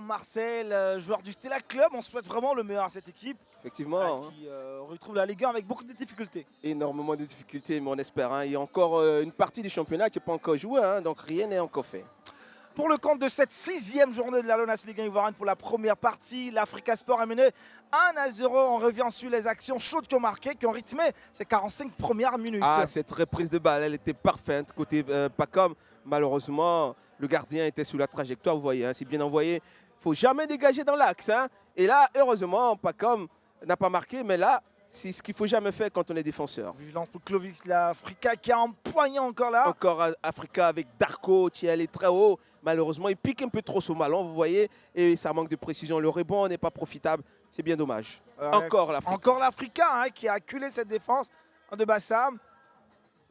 Marcel, joueur du Stella Club. On souhaite vraiment le meilleur à cette équipe. Effectivement. Qui retrouve la Ligue 1 avec beaucoup de difficultés. Énormément de difficultés, mais on espère. Hein. Il y a encore une partie du championnat qui n'est pas encore jouée, hein, donc rien n'est encore fait. Pour le compte de cette 6e journée de la LONASE Ligue 1 ivoirienne pour la première partie, l'Africa Sport a mené 1-0. On revient sur les actions chaudes qui ont marqué, qui ont rythmé ces 45 premières minutes. Ah, cette reprise de balle, elle était parfaite côté Pacom. Malheureusement, le gardien était sous la trajectoire, vous voyez, hein, c'est bien envoyé. Il ne faut jamais dégager dans l'axe. Hein. Et là, heureusement, Pacom n'a pas marqué, mais là, c'est ce qu'il ne faut jamais faire quand on est défenseur. Vigilance pour Clovis, l'Africa qui a empoigné encore là. Encore Africa avec Darko qui est allé très haut. Malheureusement, il pique un peu trop son ballon, vous voyez, et ça manque de précision. Le rebond n'est pas profitable, c'est bien dommage. Encore l'Africa. Encore l'Africa hein, qui a acculé cette défense de Bassam.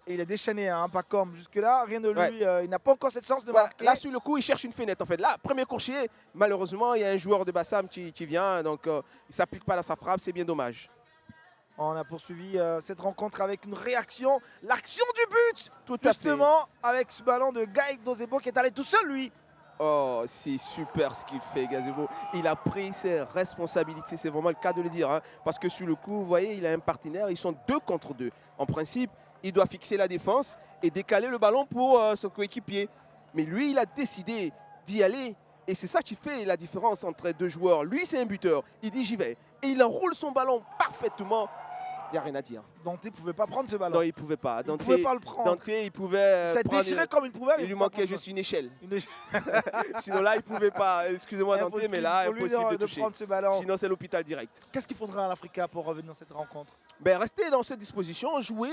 Et il est déchaîné, hein, pas comme jusque-là, rien de lui. Ouais. Il n'a pas encore cette chance de marquer. Là, sur le coup, il cherche une fenêtre en fait. Là, premier coursier, malheureusement, il y a un joueur de Bassam qui vient, donc il ne s'applique pas dans sa frappe, c'est bien dommage. On a poursuivi cette rencontre avec une réaction, l'action du but, tout justement, avec ce ballon de Gaïk Dozebo qui est allé tout seul, lui. Oh, c'est super ce qu'il fait, Gazebo. Il a pris ses responsabilités, c'est vraiment le cas de le dire. Hein, parce que sur le coup, vous voyez, il a un partenaire, ils sont 2 contre 2. En principe, il doit fixer la défense et décaler le ballon pour son coéquipier. Mais lui, il a décidé d'y aller. Et c'est ça qui fait la différence entre 2 joueurs. Lui, c'est un buteur. Il dit, j'y vais. Et il enroule son ballon parfaitement. Il n'y a rien à dire. Dante ne pouvait pas prendre ce ballon. Non, il ne pouvait pas. Il ne pouvait pas le prendre. Dante, il pouvait. Ça déchirait comme une poubelle. Il lui manquait juste une échelle. Sinon, là, il ne pouvait pas. Excusez-moi, Dante, mais là, impossible de toucher. Prendre ce ballon. Sinon, c'est l'hôpital direct. Qu'est-ce qu'il faudra à l'Africa pour revenir dans cette rencontre? Rester dans cette disposition, jouer,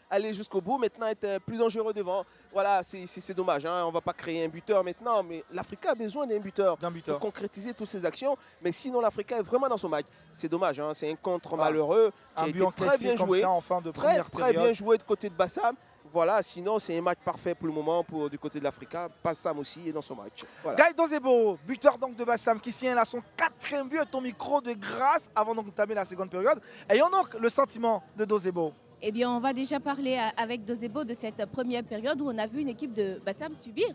aller jusqu'au bout, maintenant être plus dangereux devant. Voilà, c'est dommage. Hein. On ne va pas créer un buteur maintenant, mais l'Africa a besoin d'un buteur pour concrétiser toutes ses actions. Mais sinon, l'Africa est vraiment dans son match. C'est dommage, hein. C'est un contre malheureux qui a été très bien joué. En fin de très bien joué de côté de Bassam. Voilà, sinon c'est un match parfait pour le moment du côté de l'Africa. Bassam aussi est dans son match. Voilà. Gaïk Dozebo, buteur donc de Bassam, qui signe là son 4e but à ton micro de grâce avant d'entamer la seconde période. Ayons donc le sentiment de Dozebo. Eh bien, on va déjà parler avec Dozebo de cette première période où on a vu une équipe de Bassam subir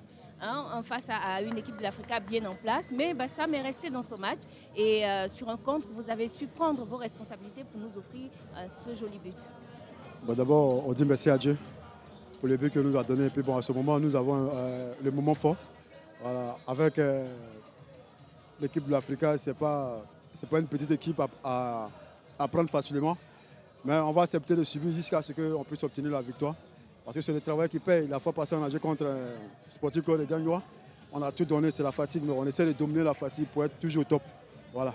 face à une équipe de l'Africa bien en place. Mais Bassam est resté dans son match et sur un contre, vous avez su prendre vos responsabilités pour nous offrir ce joli but. Bon, d'abord, on dit merci à Dieu pour le but qu'il nous a donné. Et puis bon, à ce moment, nous avons le moment fort. Voilà. Avec l'équipe de l'Africa, ce n'est pas une petite équipe à prendre facilement. Mais on va accepter de subir jusqu'à ce qu'on puisse obtenir la victoire. Parce que c'est le travail qui paye. La fois passée, on a joué contre un Sporting Club de Gagnois. On a tout donné, c'est la fatigue, mais on essaie de dominer la fatigue pour être toujours au top. Voilà.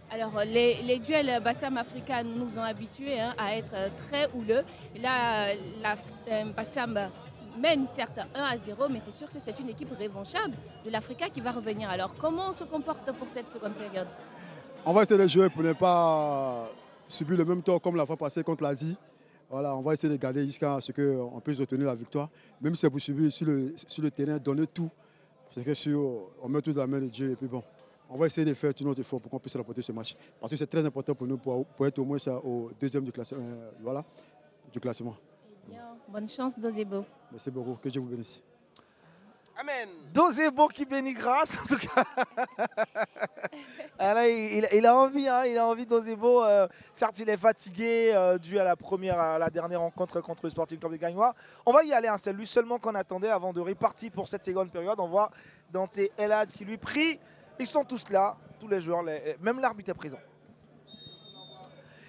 Alors, les duels Bassam-Africa nous ont habitués à être très houleux. Et là, Bassam mène certes 1-0, mais c'est sûr que c'est une équipe revanchable de l'Africa qui va revenir. Alors, comment on se comporte pour cette seconde période? On va essayer de jouer pour ne pas subir le même tort comme la fois passée contre l'Asie. Voilà, on va essayer de garder jusqu'à ce qu'on puisse obtenir la victoire. Même si c'est pour subir sur le terrain, donner tout. C'est que on met tout dans la main de Dieu et puis bon. On va essayer de faire tout notre effort pour qu'on puisse remporter ce match. Parce que c'est très important pour nous pour être au moins au 2e du classement. Du classement. Eh bien, bonne chance, Dozebo. Merci beaucoup. Que Dieu vous bénisse. Amen. Dozebo qui bénit grâce, en tout cas. Alors, il a envie, hein, il a envie Dozebo. Certes, il est fatigué dû à la dernière rencontre contre le Sporting Club de Gagnois. On va y aller, hein, c'est lui seulement qu'on attendait avant de repartir pour cette seconde période. On voit Dante Elad qui lui prie. Ils sont tous là, tous les joueurs, même l'arbitre est présent.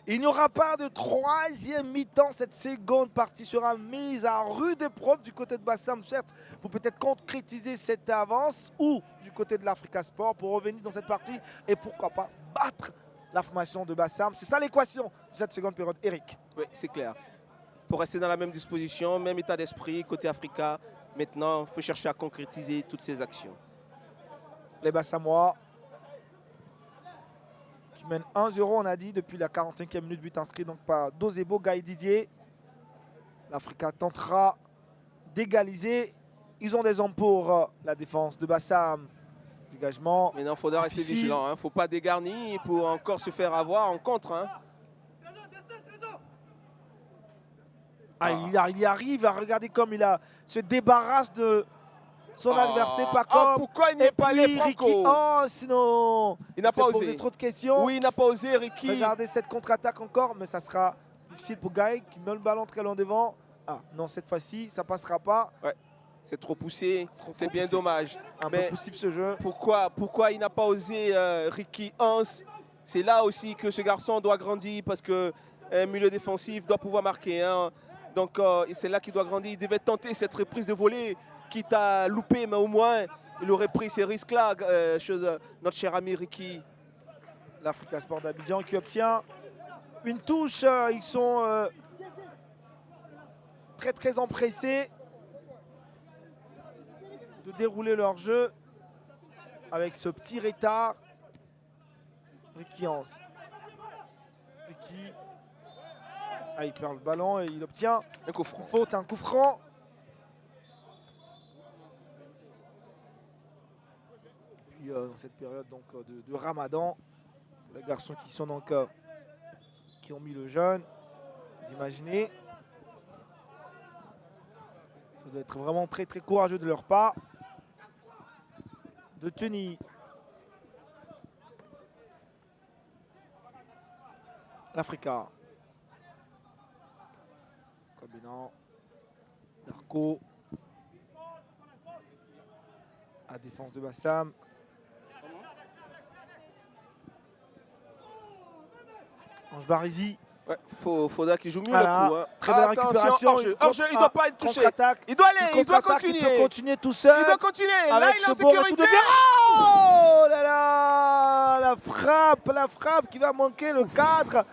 Il n'y aura pas de 3e mi-temps. Cette seconde partie sera mise à rude épreuve du côté de Bassam, certes, pour peut-être concrétiser cette avance, ou du côté de l'Africa Sport pour revenir dans cette partie et pourquoi pas battre la formation de Bassam. C'est ça l'équation de cette seconde période, Eric. Oui, c'est clair. Pour rester dans la même disposition, même état d'esprit, côté Africa, maintenant, il faut chercher à concrétiser toutes ces actions. Les Bassamois qui mènent 1-0, on a dit, depuis la 45e minute, but inscrit donc par Dozebo, Gaï Didier. L'Africa tentera d'égaliser. Ils ont des hommes pour la défense de Bassam. Dégagement. Mais non, il faudra rester vigilant. Il ne faut pas dégarnir pour encore se faire avoir en contre. Hein. Il y arrive à regarder comme il se débarrasse de son adversaire, pas Ah, comme. pourquoi il n'y Et est pas allé, puis Franco? Ricky Hans, sinon. Il n'a s'est pas posé osé. trop de questions. Oui, il n'a pas osé, Ricky. Regardez cette contre-attaque encore, mais ça sera difficile pour Guy qui met le ballon très loin devant. Ah non, cette fois-ci, ça passera pas. C'est trop poussé, Trop c'est bien poussé. dommage. Un peu Mais poussif ce jeu. pourquoi il n'a pas osé Ricky Hans? C'est là aussi que ce garçon doit grandir parce qu'un milieu défensif doit pouvoir marquer. Hein. Donc c'est là qu'il doit grandir. Il devait tenter cette reprise de volée, quitte à louper, mais au moins il aurait pris ces risques-là, notre cher ami Ricky. L'Africa Sport d'Abidjan qui obtient une touche. Ils sont très empressés de dérouler leur jeu avec ce petit retard. Ricky Hans. Ricky. Ah, il perd le ballon et il obtient Un coup franc. une faute, un coup franc. Puis dans cette période donc, de Ramadan, pour les garçons qui sont donc qui ont mis le jeûne, vous imaginez. Ça doit être vraiment très courageux de leur part de tenir. L'Africa. Combinant. Darko. À défense de Bassam. Ange Barizi. Ouais, faudra qu'il joue mieux Voilà. le coup. Hein. Très belle Attention, récupération. hors-jeu, hors-jeu, il ne doit pas être touché. Contre-attaque. Il doit aller, il doit Contre-attaque, il peut continuer. continuer tout seul. Il doit continuer. Là, Avec il est en ce bon retour sécurité. de Vieira. Oh là là, la frappe qui va manquer le cadre.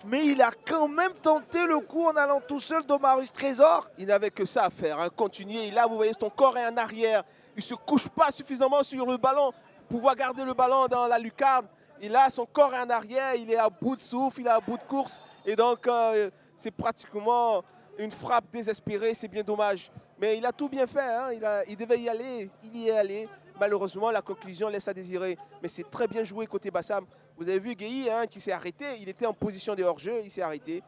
Mais il a quand même tenté le coup en allant tout seul d'Omarus Trésor. Il n'avait que ça à faire, hein, continuer. Et là, vous voyez, son corps est en arrière. Il ne se couche pas suffisamment sur le ballon pour pouvoir garder le ballon dans la lucarne. Et là, son corps est en arrière. Il est à bout de souffle, il est à bout de course. Et donc, c'est pratiquement une frappe désespérée. C'est bien dommage. Mais il a tout bien fait. Hein. Il devait y aller. Il y est allé. Malheureusement, la conclusion laisse à désirer. Mais c'est très bien joué côté Bassam. Vous avez vu Gueye hein, qui s'est arrêté. Il était en position de hors-jeu. Il s'est arrêté.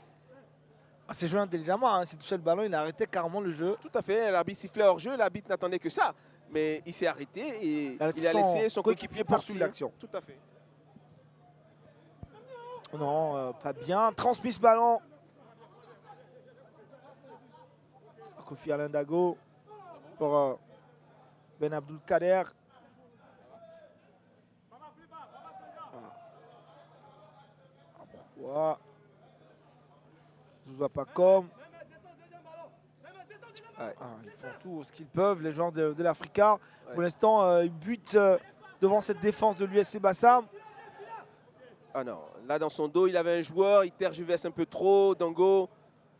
Ah, c'est joué intelligemment. Hein. S'il touchait le ballon, il a arrêté carrément le jeu. Tout à fait. L'arbitre sifflait hors-jeu. L'arbitre n'attendait que ça. Mais il s'est arrêté et il a laissé son coéquipier poursuivre l'action. Tout à fait. Non, pas bien. Transmis ce ballon. Kofi Alain Dago pour Ben Abdulkader. Pourquoi Zouzoua pas comme. Ouais. Ils font tout ce qu'ils peuvent, les joueurs de l'Africa. Ouais. Pour l'instant, ils butent devant cette défense de l'USC Bassam. Ah non, là dans son dos, il avait un joueur, il tergiverse un peu trop, Dango.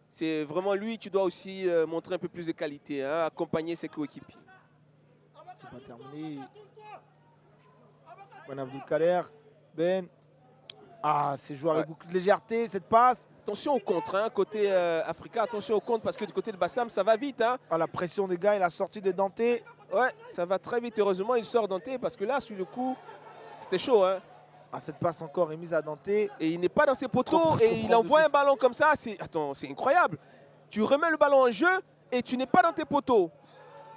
C'est vraiment lui qui doit aussi montrer un peu plus de qualité, hein, accompagner ses coéquipiers. C'est pas terminé. Ben Abdulkader, Ben. Ah, c'est joué avec beaucoup de légèreté, cette passe. Attention au contre, hein, côté Africa, attention au contre parce que du côté de Bassam, ça va vite. Hein. Ah, la pression des gars, il a sorti de Dante. Ouais, ça va très vite. Heureusement, il sort Dante parce que là, sur le coup, c'était chaud. Hein. Ah, cette passe encore est mise à Dante. Et il n'est pas dans ses poteaux Trop et il envoie un ballon comme ça. Attends, c'est incroyable. Tu remets le ballon en jeu et tu n'es pas dans tes poteaux.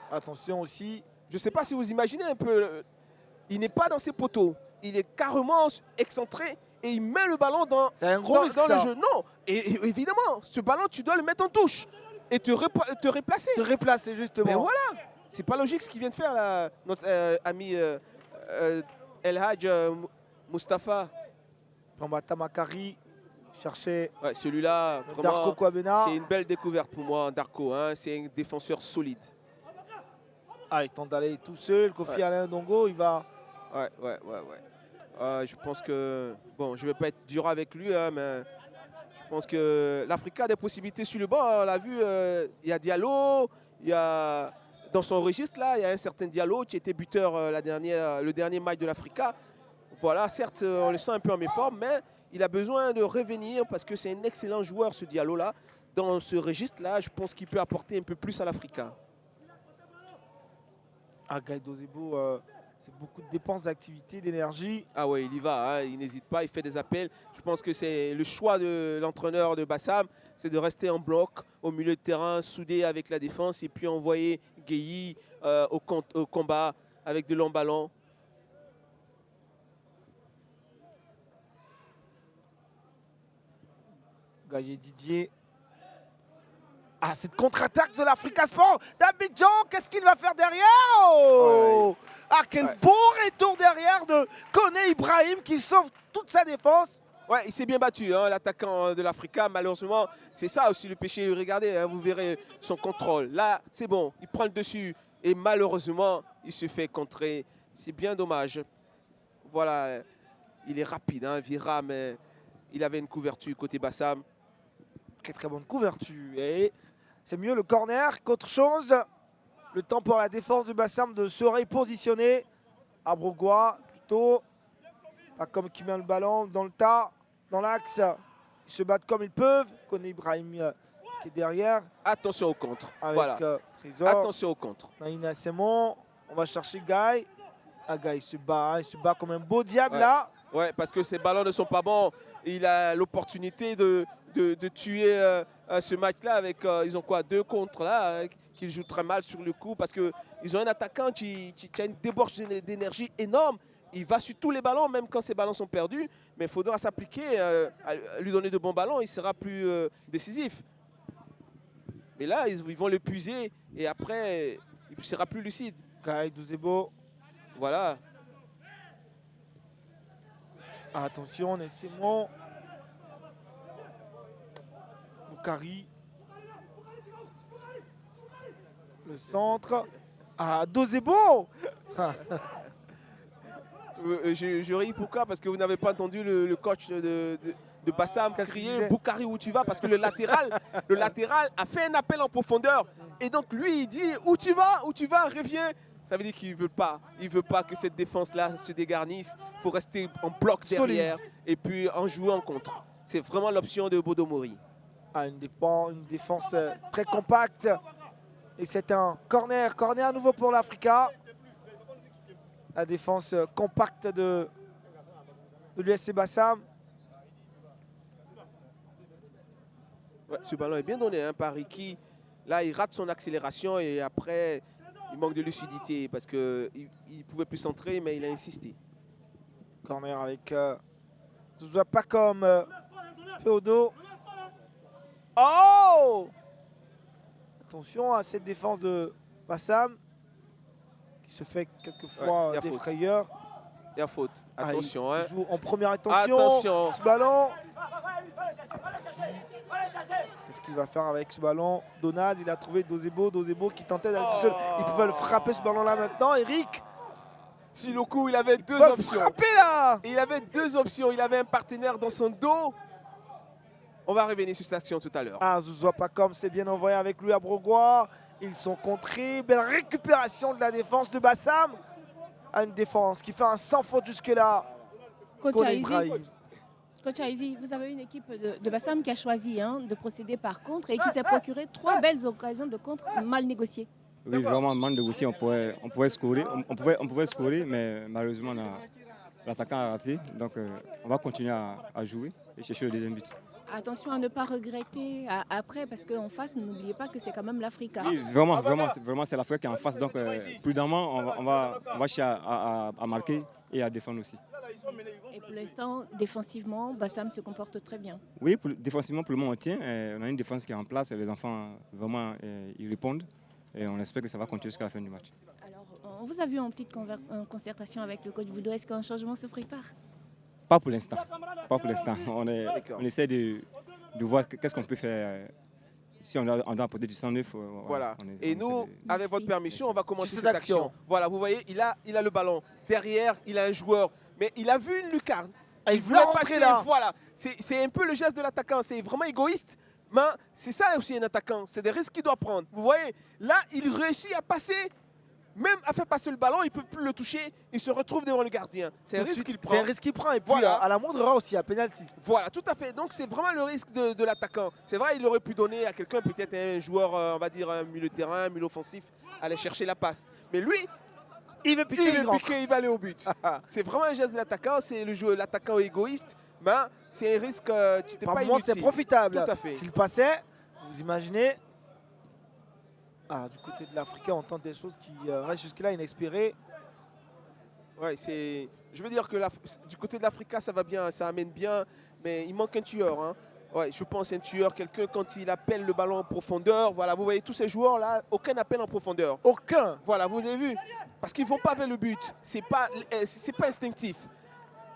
Attention aussi. Je ne sais pas si vous imaginez un peu. Il n'est pas dans ses poteaux. Il est carrément excentré et il met le ballon dans le jeu. Non, et évidemment, ce ballon, tu dois le mettre en touche et te replacer. Te replacer, justement. Mais voilà, c'est pas logique ce qu'il vient de faire, là, notre ami El Hadj Mustafa. Pambata Makari cherchait Ouais, celui-là, Darko vraiment, Kwabena. c'est une belle découverte pour moi, Darko. Hein, c'est un défenseur solide. Ah, il tente d'aller tout seul. Kofi Alain Dongo, il va. Ouais. Je pense que, bon, je ne vais pas être dur avec lui, hein, mais je pense que l'Africa a des possibilités sur le banc. Hein, on l'a vu, il y a Diallo, il y a, dans son registre, là, il y a un certain Diallo qui était buteur le dernier match de l'Africa. Voilà, certes, on le sent un peu en méforme, mais il a besoin de revenir parce que c'est un excellent joueur, ce Diallo-là. Dans ce registre-là, je pense qu'il peut apporter un peu plus à l'Africa. Ah, Guy Dozebo, c'est beaucoup de dépenses d'activité, d'énergie. Ah ouais, il y va, hein, il n'hésite pas, il fait des appels. Je pense que c'est le choix de l'entraîneur de Bassam, c'est de rester en bloc au milieu de terrain, soudé avec la défense et puis envoyer Gueye au combat avec de longs ballons. Gaillé Didier. Ah, cette contre-attaque de l'Africa Sport d'Abidjan. Qu'est-ce qu'il va faire derrière? Oh, ah, quel beau retour derrière de Kone Ibrahim qui sauve toute sa défense. Ouais, il s'est bien battu, hein, l'attaquant de l'Africa. Malheureusement, c'est ça aussi le péché. Regardez, hein, vous verrez son contrôle. Là, c'est bon, il prend le dessus. Et malheureusement, il se fait contrer. C'est bien dommage. Voilà, il est rapide, hein, Vira, mais il avait une couverture côté Bassam. Très bonne couverture. Et c'est mieux le corner qu'autre chose. Le temps pour la défense du Bassam de se repositionner. Abrogua, plutôt. Pas comme qui met le ballon dans le tas, dans l'axe. Ils se battent comme ils peuvent. Kone Ibrahim qui est derrière. Attention au contre. Avec Voilà. Trésor. Attention au contre. Naïna Semon. On va chercher Guy. Ah, Guy, il se bat comme un beau diable là. Ouais, parce que ces ballons ne sont pas bons. Il a l'opportunité de tuer ce match-là avec, ils ont quoi, 2 contre là, qu'il joue très mal sur le coup parce qu'ils ont un attaquant qui a une débauche d'énergie énorme. Il va sur tous les ballons, même quand ces ballons sont perdus. Mais il faudra s'appliquer, à lui donner de bons ballons, il sera plus décisif. Mais là, ils vont l'épuiser et après, il ne sera plus lucide. Guy Douzebo. Voilà. Attention, Nessemon. Boukari. Le centre. Ah, Dozebo. Je ris pourquoi? Parce que vous n'avez pas entendu le coach de Bassam crier Boukari où tu vas, parce que le latéral a fait un appel en profondeur. Et donc lui il dit où tu vas, reviens. Ça veut dire qu'il veut pas que cette défense-là se dégarnisse. Il faut rester en bloc derrière et puis en jouant en contre. C'est vraiment l'option de Bodo Mori. Ah, une défense très compacte. Et c'est un corner. Corner à nouveau pour l'Africa. La défense compacte de l'USC Bassam. Ouais, ce ballon est bien donné hein, par Ricky. Là, il rate son accélération et après, il manque de lucidité parce qu'il ne pouvait plus centrer, mais il a insisté. Corner avec Zouzoua pas comme Féodo. Oh! Attention à cette défense de Bassam qui se fait quelquefois des frayeurs. Il y a faute. Attention. Hein. Il joue en première intention. Attention. Ce ballon. Qu'est-ce qu'il va faire avec ce ballon? Donald, il a trouvé Dozebo qui tentait d'aller tout seul. Ils peuvent le frapper ce ballon-là maintenant. Eric. Siloku, il avait deux options. Frapper là. Il avait 2 options. Il avait un partenaire dans son dos. On va revenir sur cette action tout à l'heure. Ah, Zouzoua pas comme c'est bien envoyé avec lui à Brogua. Ils sont contrés. Belle récupération de la défense de Bassam. À une défense qui fait un sans faute jusque-là. Coach Aizi, vous avez une équipe de Bassam qui a choisi de procéder par contre et qui s'est procuré 3 belles occasions de contre mal négociées. Oui, vraiment mal négocié. On pouvait scorer, on pouvait scorer, mais malheureusement l'attaquant a raté. Donc on va continuer à jouer et chercher le deuxième but. Attention à ne pas regretter après, parce qu'en face, n'oubliez pas que c'est quand même l'Africa. Oui, vraiment c'est l'Afrique qui est en face. Donc prudemment, on va chercher à marquer et à défendre aussi. Et pour l'instant, défensivement, Bassam se comporte très bien. Oui, défensivement, pour le moment, on tient. On a une défense qui est en place et les enfants, vraiment, ils répondent. Et on espère que ça va continuer jusqu'à la fin du match. Alors, on vous a vu en petite concertation avec le coach Boudou. Est-ce qu'un changement se prépare? Pas pour l'instant. Pas pour l'instant. On essaie de voir qu'est-ce qu'on peut faire. Si on doit apporter du 109. Voilà. Et nous, avec votre permission, on va commencer cette action. Voilà, vous voyez, il a le ballon. Derrière, il a un joueur. Mais il a vu une lucarne. Il voulait passer là. Voilà. C'est un peu le geste de l'attaquant. C'est vraiment égoïste. Mais c'est ça aussi un attaquant. C'est des risques qu'il doit prendre. Vous voyez, là, il réussit à passer. Même à faire passer le ballon, il ne peut plus le toucher. Il se retrouve devant le gardien. C'est un risque qu'il prend. C'est un risque qu'il prend. Et puis, voilà. à la moindre erreur aussi, à pénalty. Voilà, tout à fait. Donc, c'est vraiment le risque de l'attaquant. C'est vrai, il aurait pu donner à quelqu'un, peut-être un joueur, on va dire, un milieu de terrain, un milieu offensif, aller chercher la passe. Mais lui, il veut piquer, il va aller au but. C'est vraiment un geste de l'attaquant. C'est l'attaquant égoïste. Mais c'est un risque qui n'était pas inutile. C'est profitable. Tout à fait. S'il passait, vous imaginez. Ah, du côté de l'Africa, on tente des choses qui restent jusque-là inespérées. Ouais, je veux dire que du côté de l'Africa, ça va bien, ça amène bien, mais il manque un tueur. Hein. Ouais, je pense un tueur, quelqu'un quand il appelle le ballon en profondeur. Voilà, vous voyez tous ces joueurs là, aucun appel en profondeur. Aucun. Voilà, vous avez vu, parce qu'ils vont pas vers le but. C'est pas instinctif.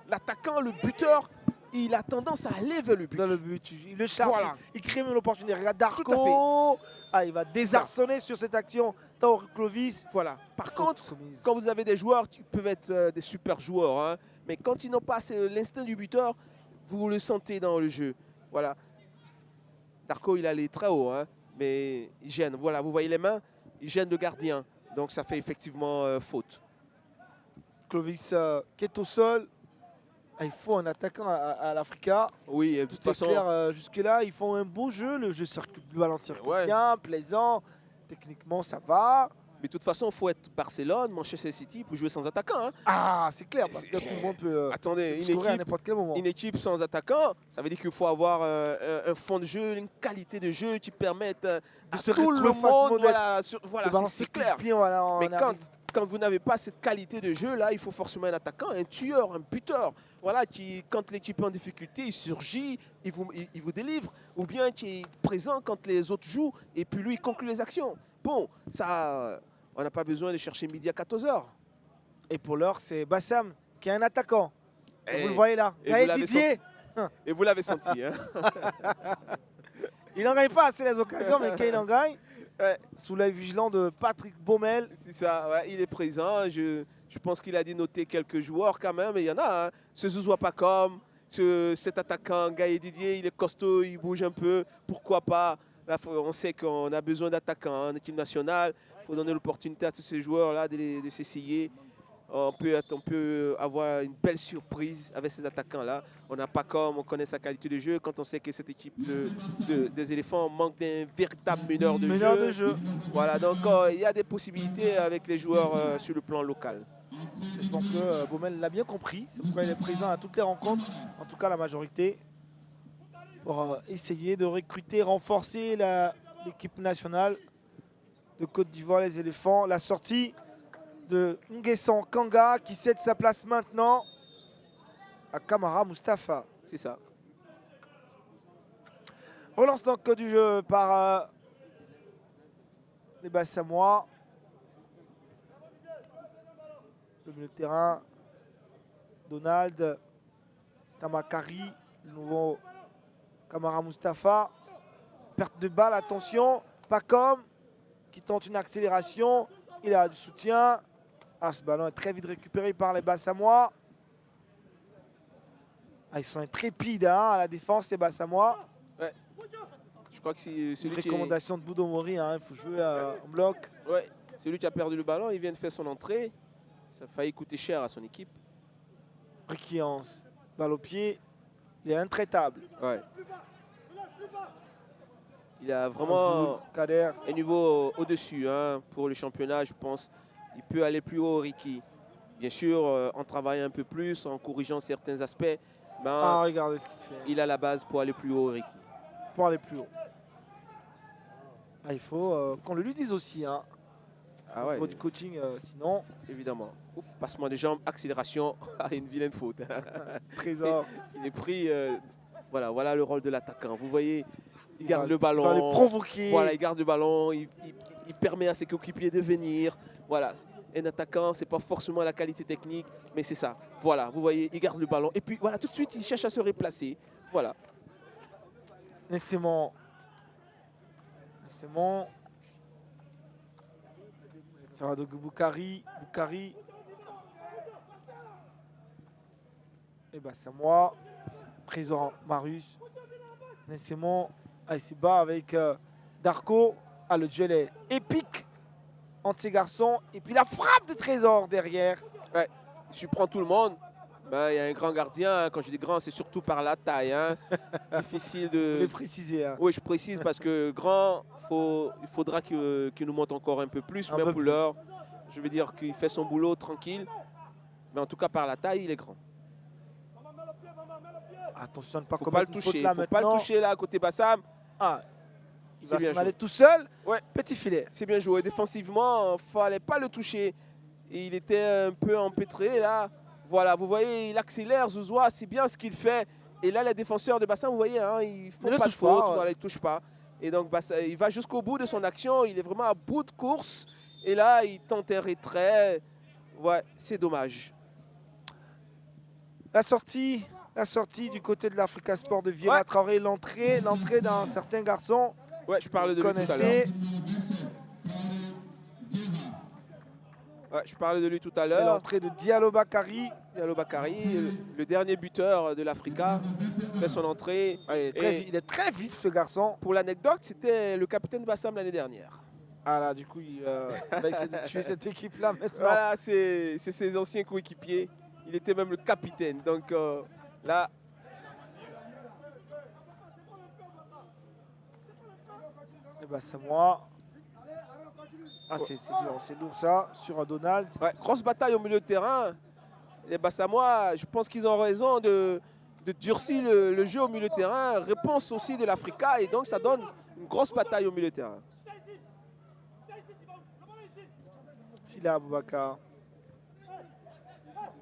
L'attaquant, le buteur, il a tendance à aller vers le but. Dans le but, il le charge, Voilà. il crée même l'opportunité. Regarde Tout à Darko. Ah, il va désarçonner sur cette action. Tauro Clovis. Voilà. Par Faute contre, commise. quand vous avez des joueurs qui peuvent être des super joueurs, hein, mais quand ils n'ont pas l'instinct du buteur, vous le sentez dans le jeu. Voilà. Darko, il allait très haut, hein, mais il gêne. Voilà, vous voyez les mains, il gêne le gardien. Donc ça fait effectivement faute. Clovis qui est au sol. Ah, il faut un attaquant à l'Africa. Oui, de toute Tout est façon, clair jusque-là. Ils font un beau jeu. Le jeu circule, le ballon circule Ouais. bien, plaisant. Techniquement, ça va. mais de toute façon, il faut être Barcelone, Manchester City pour jouer sans attaquant. Hein. Ah, c'est clair. Parce que tout le monde peut Attendez, scorer à n'importe quel moment. une équipe sans attaquant, ça veut dire qu'il faut avoir un fond de jeu, une qualité de jeu qui permette à se tout le retrouver face monde. modèle. Voilà, Le ballon c'est circule clair. bien, voilà, on Mais arrive. quand vous n'avez pas cette qualité de jeu, là, il faut forcément un attaquant, un tueur, un buteur. Voilà, qui, quand l'équipe est en difficulté, il surgit, il vous délivre. Ou bien qui est présent quand les autres jouent et puis lui, il conclut les actions. Bon, ça, on n'a pas besoin de chercher midi à 14h. Et pour l'heure, c'est Bassam qui est un attaquant. Et- Vous le voyez là. et Gaël vous l'avez Didier, Et vous l'avez senti. Hein. il n'en gagne pas assez les occasions, mais quand il en gagne, Ouais. sous l'œil vigilant de Patrick Baumel. C'est ça, ouais, il est présent. Je pense qu'il a dû noter quelques joueurs quand même. Et il y en a. Hein. Ce Zouzoua pas comme, cet attaquant, Gaël Didier, il est costaud, il bouge un peu. Pourquoi pas? Là, on sait qu'on a besoin d'attaquants en équipe nationale. Il faut donner l'opportunité à tous ces joueurs-là de s'essayer. On peut avoir une belle surprise avec ces attaquants-là. On n'a pas comme, on connaît sa qualité de jeu. Quand on sait que cette équipe des éléphants manque d'un véritable meneur de jeu. Voilà, donc il y a des possibilités avec les joueurs sur le plan local. Je pense que Baumel l'a bien compris. C'est pourquoi il est présent à toutes les rencontres, en tout cas la majorité, pour essayer de recruter, renforcer l'équipe nationale de Côte d'Ivoire, les éléphants. La sortie de Nguessan Kanga qui cède sa place maintenant à Kamara Mustafa. C'est ça. Relance donc du jeu par les Bassamois. Le milieu de terrain, Donald, Tamakari, le nouveau Kamara Mustafa. Perte de balle, attention, Pacom qui tente une accélération. Il a du soutien. Ah, ce ballon est très vite récupéré par les Bassamois. Ah, ils sont intrépides hein, à la défense, les Bassamois. Je crois que c'est Une celui qui recommandation de Boudomori, hein, il faut jouer en bloc. ouais, celui qui a perdu le ballon. Il vient de faire son entrée. Ça a failli coûter cher à son équipe. Ricky Hans, balle au pied, il est intraitable. Ouais. Il a vraiment Abdoul Kader, un niveau au-dessus hein, pour le championnat, je pense. Il peut aller plus haut, Ricky. Bien sûr, en travaillant un peu plus, en corrigeant certains aspects. Ben, ah, regardez ce qu'il fait il a la base pour aller plus haut, Ricky. pour aller plus haut. Ah, il faut qu'on le lui dise aussi. Hein. Ah Au ouais, niveau du coaching, sinon, évidemment. Ouf, passement de jambes, accélération, une vilaine faute. Trésor. Il est pris. Voilà le rôle de l'attaquant. Vous voyez, il garde va- le Il va les ballon. provoquer. Voilà, il garde le ballon. Il permet à ses coéquipiers de venir. Voilà, un attaquant, c'est pas forcément la qualité technique, mais c'est ça. Voilà, vous voyez, il garde le ballon. Et puis voilà, tout de suite, il cherche à se replacer. Voilà. Laissez-moi. Laissez-moi. Ça va de Boukari. Boukari. Et bah c'est moi. Trésor Marius. Laissez-moi. Ah, il se bat avec Darko. Ah, le duel est épique entre ces garçons. Et puis la frappe de Trésor derrière. Il surprend tout le monde. Ben, il y a un grand gardien. Hein. Quand je dis grand, c'est surtout par la taille. Hein. Difficile Je de. vais préciser. Hein. Oui, je précise parce que grand, il faudra qu'il nous montre encore un peu plus. Un Mais peu pour plus. l'heure, je veux dire qu'il fait son boulot tranquille. Mais en tout cas, par la taille, il est grand. Attention à ne pas Faut pas le commettre une faute toucher. là Faut pas le maintenant. toucher là, à côté Bassam. Ah, Il va bien s'en aller joué. tout seul. Ouais. Petit filet. C'est bien joué. Défensivement, il ne fallait pas le toucher. Et il était un peu empêtré. Là, voilà, vous voyez, il accélère Zouzoua. C'est bien ce qu'il fait. Et là, les défenseurs de Bassam, vous voyez, hein, ils ne font Il ne pas de touche pas, faute. ouais. Voilà, ils ne touchent pas. Et donc, il va jusqu'au bout de son action. Il est vraiment à bout de course. Et là, il tente un retrait. Ouais, c'est dommage. La sortie du côté de l'Africa Sport de Vieira Ouais. Traoré, l'entrée d'un certain garçon. Ouais, je parlais de Vous lui tout à l'heure. connaissez. Ouais, je parlais de lui tout à Et l'heure. l'entrée de Diallo Bakary. Diallo Bakary, le dernier buteur de l'Africa, fait son entrée. Il est très vif ce garçon. Pour l'anecdote, c'était le capitaine Bassam l'année dernière. Ah là, du coup, il va essayer de tuer cette équipe-là maintenant. Voilà, c'est ses anciens coéquipiers. Il était même le capitaine. Donc là, Et bah, c'est moi. Ah, c'est dur, c'est lourd ça, sur un Donald. ouais, grosse bataille au milieu de terrain. Les Bassamois, je pense qu'ils ont raison de durcir le jeu au milieu de terrain. Réponse aussi de l'Africa. Et donc, ça donne une grosse bataille au milieu de terrain. Sila Aboubakar.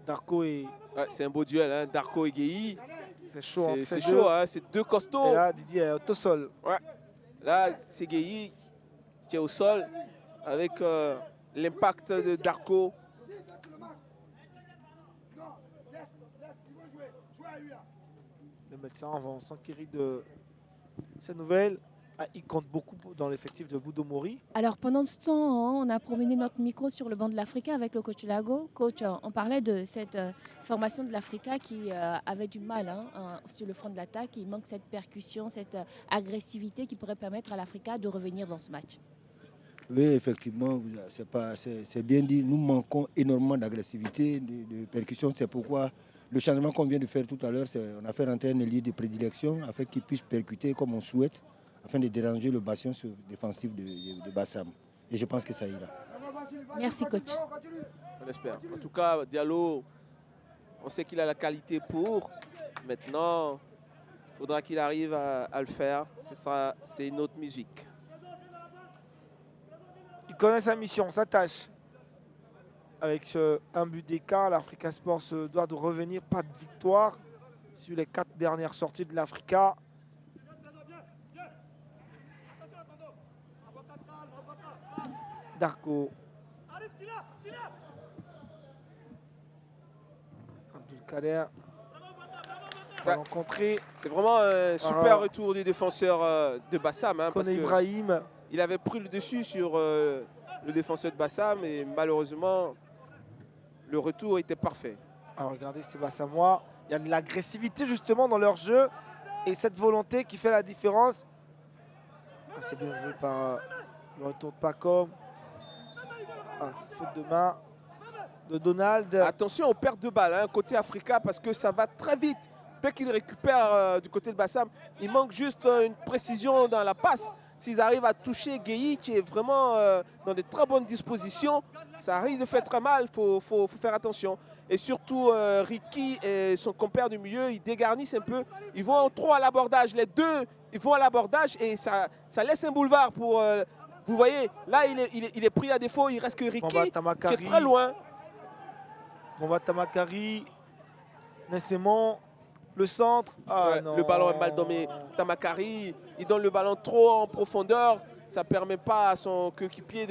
Darko et. Ouais, c'est un beau duel, hein, Darko et Guéhi. C'est chaud. entre C'est ces deux. chaud, hein, c'est deux costauds. Et là, Didier est au sol. Là, c'est Guéhi qui est au sol avec l'impact de Darko. Les médecins vont s'enquérir de ces nouvelles. Ah, il compte beaucoup dans l'effectif de Boudo Mori. Alors pendant ce temps, on a promené notre micro sur le banc de l'Africa avec le coach Lago. Coach, on parlait de cette formation de l'Africa qui avait du mal sur le front de l'attaque. Il manque cette percussion, cette agressivité qui pourrait permettre à l'Africa de revenir dans ce match. Oui, effectivement, c'est bien dit. Nous manquons énormément d'agressivité, de percussion. C'est pourquoi le changement qu'on vient de faire tout à l'heure, on a fait rentrer un ailier de prédilection afin qu'il puisse percuter comme on souhaite, afin de déranger le bastion défensif de Bassam. Et je pense que ça ira. Merci coach. On espère. En tout cas, Diallo, on sait qu'il a la qualité pour. Maintenant, il faudra qu'il arrive à le faire. C'est une autre musique. Il connaît sa mission, sa tâche. Avec un but d'écart, l'Africa Sport se doit de revenir. Pas de victoire sur les 4 dernières sorties de l'Africa. Darko. Abdulkader. Ballon contré. C'est vraiment un super retour du défenseur de Bassam. Hein, parce Kone que Ibrahim. il avait pris le dessus sur le défenseur de Bassam et malheureusement, le retour était parfait. Alors regardez, c'est Bassamois. Il y a de l'agressivité justement dans leur jeu et cette volonté qui fait la différence. Ah, c'est bien joué par le retour de Pacom. Ah, cette faute de main de Donald. Attention aux pertes de balles hein, côté Africa parce que ça va très vite. Dès qu'il récupère du côté de Bassam, il manque juste une précision dans la passe. S'ils arrivent à toucher Guéhi qui est vraiment dans de très bonnes dispositions, ça risque de faire très mal, il faut faire attention. Et surtout, Ricky et son compère du milieu, ils dégarnissent un peu. Ils vont trop à l'abordage. Les deux, ils vont à l'abordage et ça laisse un boulevard pour... vous voyez, là, il est pris à défaut. Il reste que Ricky qui est très loin. Bomba Tamakari. Nessemon. Le centre. Ah, Ouais, non. le ballon est mal donné. Tamakari, il donne le ballon trop en profondeur. Ça ne permet pas à son coéquipier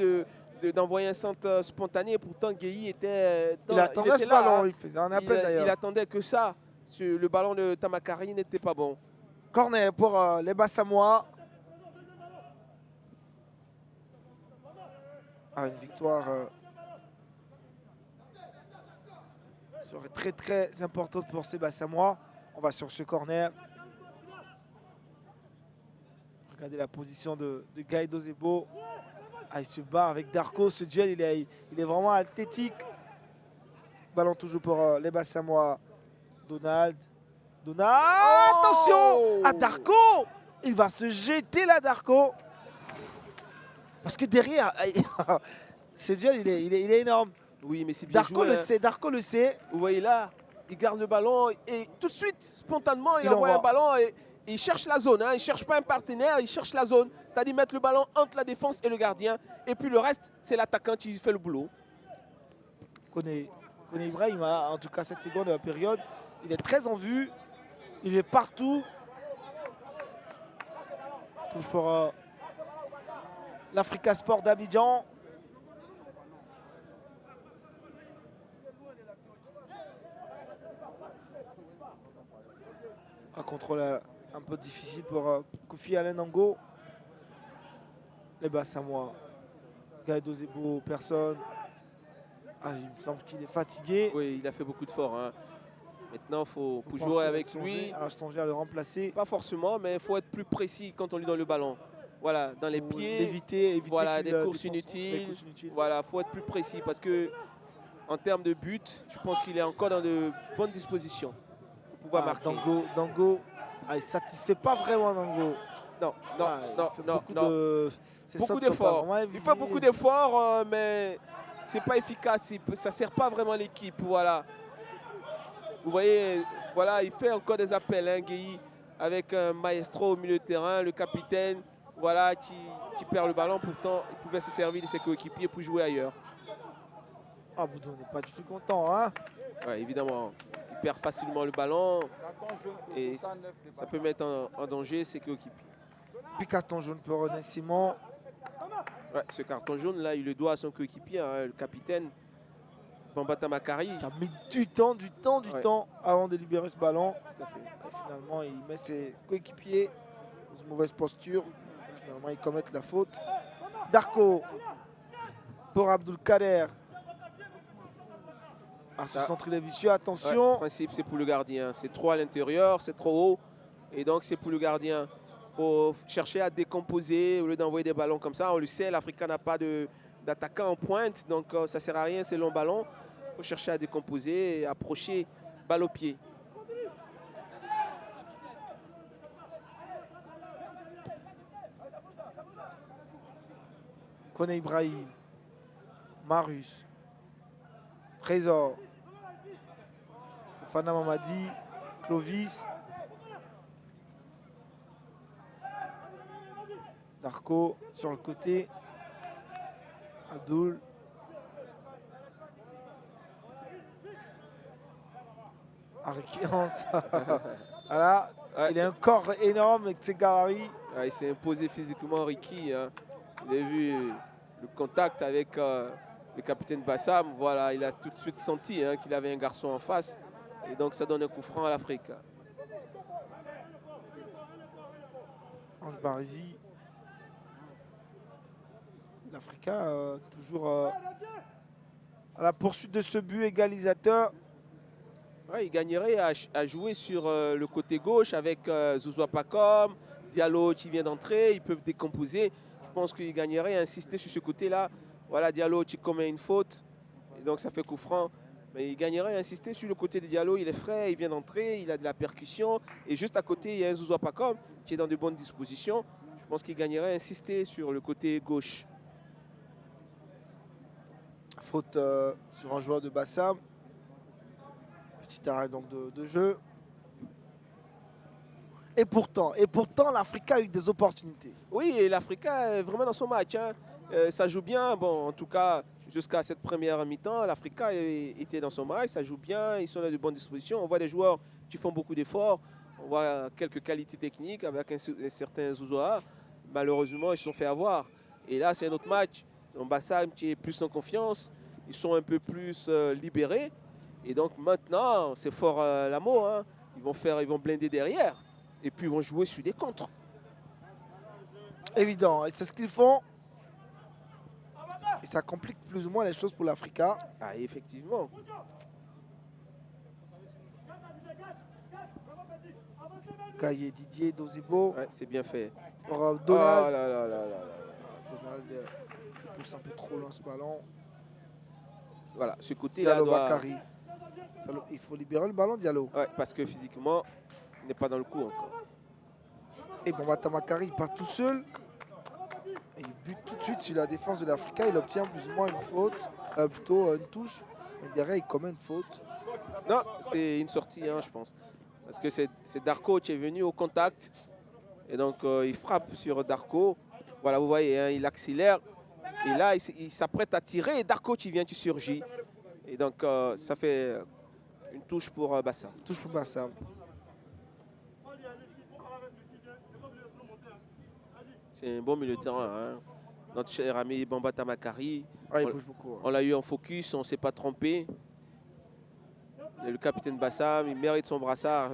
d'envoyer un centre spontané. Pourtant, Guéhi était Il attendait ce là, ballon. hein. Il faisait un appel Il d'ailleurs. attendait que ça. Le ballon de Tamakari n'était pas bon. Corner pour les Bassamois. Ah, une victoire serait très très importante pour ces Bassamois. On va sur ce corner. Regardez la position de Gaïdo Zebo. Ah, il se bat avec Darko. Ce duel, il est vraiment athlétique. Ballon toujours pour les Bassamois. Donald. Attention à Darko. Il va se jeter là, Darko. Parce que derrière, ce duel, il est énorme. Oui, mais c'est bien Darko joué. le hein. sait, Darko le sait. Vous voyez là, il garde le ballon et tout de suite, spontanément, il Il envoie envoie. un ballon il cherche la zone, hein, il ne cherche pas un partenaire, il cherche la zone. C'est-à-dire mettre le ballon entre la défense et le gardien. Et puis le reste, c'est l'attaquant qui fait le boulot. Kone Ibrahim, en tout cas cette seconde période, il est très en vue. Il est partout. Touche pour l'Africa Sport d'Abidjan. Un contrôle un peu difficile pour Kofi Alain Nango. Les Bassamois. Gaël Dozebo, personne. Ah, il me semble qu'il est fatigué. Oui, il a fait beaucoup de forts. Hein. Maintenant, il faut jouer avec lui. Archange à le remplacer. Pas forcément, mais il faut être plus précis quand on lui donne le ballon. Voilà, dans les pieds. Éviter voilà, des courses inutiles. Voilà, il faut être plus précis parce que en termes de but, je pense qu'il est encore dans de bonnes dispositions pour pouvoir marquer. Dango, il ne satisfait pas vraiment Dango. Non. Beaucoup d'efforts. Il fait beaucoup d'efforts, mais c'est pas efficace. Ça ne sert pas vraiment l'équipe. Voilà. Vous voyez, voilà, il fait encore des appels, hein, Gueye, avec un maestro au milieu de terrain, le capitaine, voilà, qui perd le ballon. Pourtant, il pouvait se servir de ses coéquipiers pour jouer ailleurs. Ah, Boudou n'est pas du tout content, hein. Ouais, évidemment, il perd facilement le ballon et ça peut mettre en danger ses coéquipiers. Puis carton jaune pour René Simon. Ouais, ce carton jaune là, il le doit à son coéquipier, hein, le capitaine Bambata Makari. Qui a mis du temps avant de libérer ce ballon. Tout à fait. Et finalement, il met ses coéquipiers dans une mauvaise posture. Finalement, ils commettent la faute. Darko pour Abdul Kader. À ce centre, il est vicieux, attention. Ouais, principe, c'est pour le gardien. C'est trop à l'intérieur, c'est trop haut. Et donc, c'est pour le gardien. Il faut chercher à décomposer au lieu d'envoyer des ballons comme ça. On le sait, l'Afrique n'a pas d'attaquant en pointe. Donc, ça ne sert à rien, c'est long ballon. Il faut chercher à décomposer et approcher balle au pied. Kone Ibrahim. Marius. Trésor. Fofana Mamadi. Clovis. Darko sur le côté. Abdul. Arikians. Voilà. Ouais. Il a un corps énorme avec Tsegarari. Ouais, il s'est imposé physiquement, Ricky. Hein. Il a vu le contact avec le capitaine Bassam. Voilà, il a tout de suite senti, hein, qu'il avait un garçon en face. Et donc, ça donne un coup franc à l'Afrique. Ange Barizi. L'Africa toujours à la poursuite de ce but égalisateur. Ouais, il gagnerait à jouer sur le côté gauche avec Zouzoua Pakom, Diallo qui vient d'entrer. Ils peuvent décomposer. Je pense qu'il gagnerait à insister sur ce côté-là. Voilà, Diallo qui commet une faute. Et donc ça fait coup franc. Mais il gagnerait à insister sur le côté de Diallo. Il est frais, il vient d'entrer, il a de la percussion. Et juste à côté, il y a un Zouzoua Pakom qui est dans de bonnes dispositions. Je pense qu'il gagnerait à insister sur le côté gauche. Faute sur un joueur de Bassam. Petit arrêt donc de jeu. Et pourtant l'Africa a eu des opportunités. Oui, et l'Africa est vraiment dans son match. Hein. Ça joue bien. Bon, en tout cas, jusqu'à cette première mi-temps, l'Africa était dans son match. Ça joue bien. Ils sont dans de bonnes dispositions. On voit des joueurs qui font beaucoup d'efforts. On voit quelques qualités techniques avec un certain Zouzoua. Malheureusement, ils se sont fait avoir. Et là, c'est un autre match. Bassam qui est plus en confiance. Ils sont un peu plus libérés. Et donc maintenant, c'est fort l'amour. Hein. Ils vont blinder derrière. Et puis ils vont jouer sur des contres. Évident. Et c'est ce qu'ils font. Et ça complique plus ou moins les choses pour l'Africa. Ah, effectivement. Gaye, Didier, Dozebo. Ouais, c'est bien fait. Pour Donald. Oh là là là là. Donald pousse un peu trop loin ce ballon. Voilà, ce côté-là doit... Bakary. Il faut libérer le ballon, Diallo. Ouais, parce que physiquement, il n'est pas dans le coup encore. Et Bambata Makari, il part tout seul. Et il bute tout de suite sur la défense de l'Africa. Il obtient plus ou moins une faute, plutôt une touche. Mais derrière, il commet une faute. Non, c'est une sortie, hein, je pense. Parce que c'est Darko qui est venu au contact. Et donc, il frappe sur Darko. Voilà, vous voyez, hein, il accélère. Et là, il s'apprête à tirer. Et Darko qui vient, qui surgit. Et donc, ça fait une touche pour Bassam. Touche pour Bassam. C'est un bon milieu de terrain. Hein. Notre cher ami Bamba Tamakari. Ah, il bouge beaucoup. On l'a eu en focus, on ne s'est pas trompé. Et le capitaine Bassam, il mérite son brassard,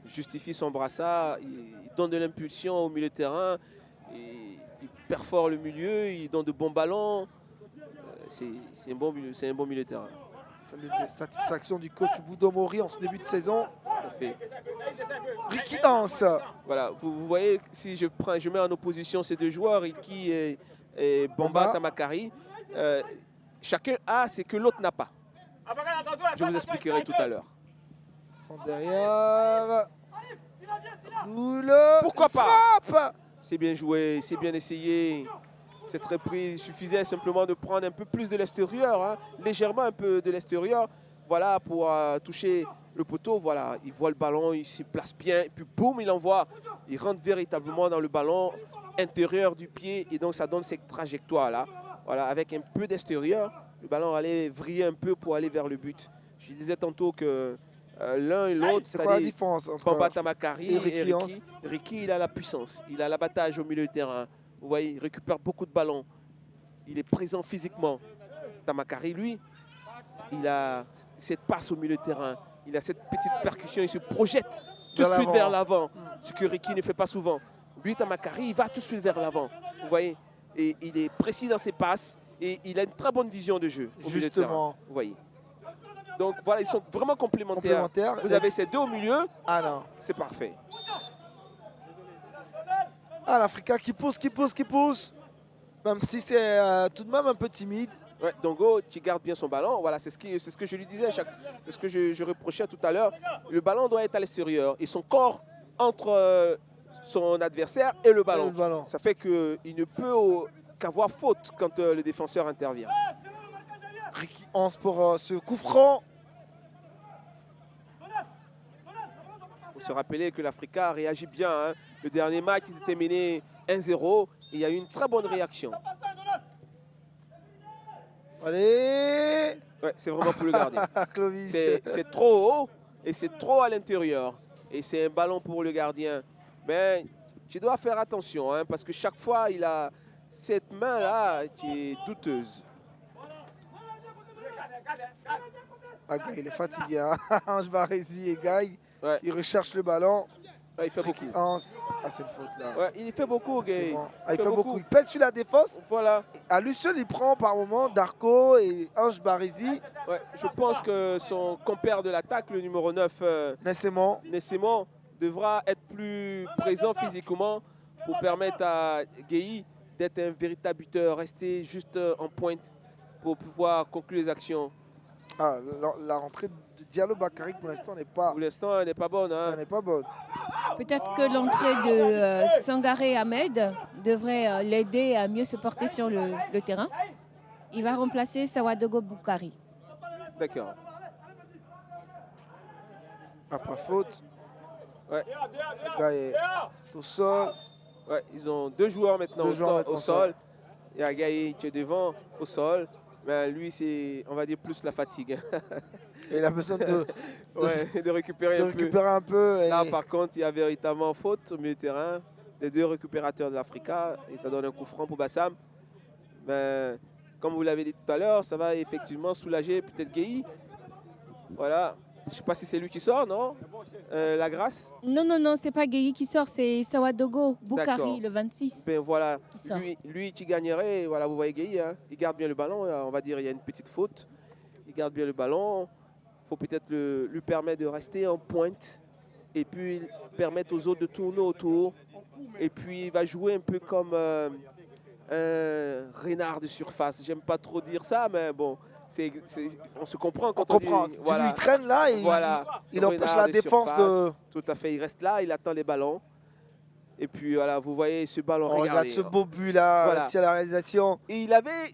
justifie son brassard, il donne de l'impulsion au milieu de terrain, il perfore le milieu, il donne de bons ballons. C'est un bon milieu de terrain. C'est l'une des satisfactions du coach Boudomori en ce début de saison. Tout à fait. Ricky Hans. Voilà, vous voyez, si je mets en opposition ces deux joueurs, Ricky et Bamba Tamakari, chacun a ce que l'autre n'a pas. Je vous expliquerai tout à l'heure. Ils sont derrière. Boule. Pourquoi pas? Frappe. C'est bien joué, c'est bien essayé. Cette reprise, il suffisait simplement de prendre un peu plus de l'extérieur, hein, légèrement un peu de l'extérieur, voilà, pour toucher le poteau. Voilà, il voit le ballon, il se place bien, et puis boum, il envoie. Il rentre véritablement dans le ballon intérieur du pied, et donc ça donne cette trajectoire-là. Voilà, avec un peu d'extérieur, le ballon allait vriller un peu pour aller vers le but. Je disais tantôt que l'un et l'autre, c'est quoi la différence entre Bamba Tamakari et Ricky Hans? Ricky, il a la puissance, il a l'abattage au milieu de terrain. Vous voyez, il récupère beaucoup de ballons. Il est présent physiquement. Tamakari, lui, il a cette passe au milieu de terrain. Il a cette petite percussion, il se projette tout de suite vers l'avant, ce que Ricky ne fait pas souvent. Lui, Tamakari, il va tout de suite vers l'avant. Vous voyez, et il est précis dans ses passes et il a une très bonne vision de jeu au milieu de terrain. Vous voyez. Donc voilà, ils sont vraiment complémentaires. Vous avez ces deux au milieu. Ah non. C'est parfait. Ah, l'Africa qui pousse. Même si c'est tout de même un peu timide. Ouais, Dongo qui garde bien son ballon. Voilà, c'est ce que je lui disais, c'est ce que je reprochais tout à l'heure. Le ballon doit être à l'extérieur et son corps entre son adversaire et le ballon. Ça fait qu'il ne peut qu'avoir faute quand le défenseur intervient. Ricky Hans pour ce coup franc. Il faut se rappeler que l'Africa réagit bien. Hein. Le dernier match, ils étaient menés 1-0 et il y a eu une très bonne réaction. Allez. Ouais, c'est vraiment pour le gardien. C'est trop haut et c'est trop à l'intérieur. Et c'est un ballon pour le gardien. Mais tu dois faire attention hein, parce que chaque fois, il a cette main-là qui est douteuse. Ah, Gaï, il est fatigué. Hein. Ange Barési et Gaï, ouais. Il recherche le ballon. Ouais, il fait beaucoup. Ah, c'est une faute là. Ouais, il fait beaucoup, Gaï. Bon. Ah, il fait beaucoup. Il pèse sur la défense. Voilà. À lui seul, il prend par moment Darko et Ange Barési. Ouais, je pense que son compère de l'attaque, le numéro 9, Nessemon, devra être plus présent physiquement pour permettre à Gueye d'être un véritable buteur, rester juste en pointe pour pouvoir conclure les actions. Ah, la rentrée de Diallo Bakary pour l'instant n'est pas. Pour l'instant, elle n'est pas bonne. Hein. Elle n'est pas bonne. Peut-être que l'entrée de Sangaré Ahmed devrait l'aider à mieux se porter sur le terrain. Il va remplacer Sawadogo Boukari. D'accord. Après faute. Ouais. Le gars est au sol. Ouais, ils ont deux joueurs maintenant au sol. Il y a Gaï qui est devant au sol. Mais lui, c'est, on va dire, plus la fatigue. Et il a besoin de récupérer un peu. Et... Là, par contre, il y a véritablement faute au milieu de terrain des deux récupérateurs de l'Africa. Et ça donne un coup franc pour Bassam. Mais comme vous l'avez dit tout à l'heure, ça va effectivement soulager peut-être Gueye. Voilà. Je ne sais pas si c'est lui qui sort, non la grâce. Non, c'est pas Gueye qui sort, c'est Sawadogo Boukari, le 26. Ben voilà, lui qui gagnerait, voilà, vous voyez Gueye, hein, il garde bien le ballon, on va dire il y a une petite faute. Il garde bien le ballon, il faut peut-être lui permettre de rester en pointe et puis permettre aux autres de tourner autour. Et puis il va jouer un peu comme un renard de surface. J'aime pas trop dire ça, mais bon. On se comprend quand on comprend. Dit, voilà, il traîne là et il empêche la défense de... Tout à fait, il reste là, il attend les ballons. Et puis voilà, vous voyez ce ballon, regardez. Regarde ce beau but là, voilà. À la réalisation. Et il avait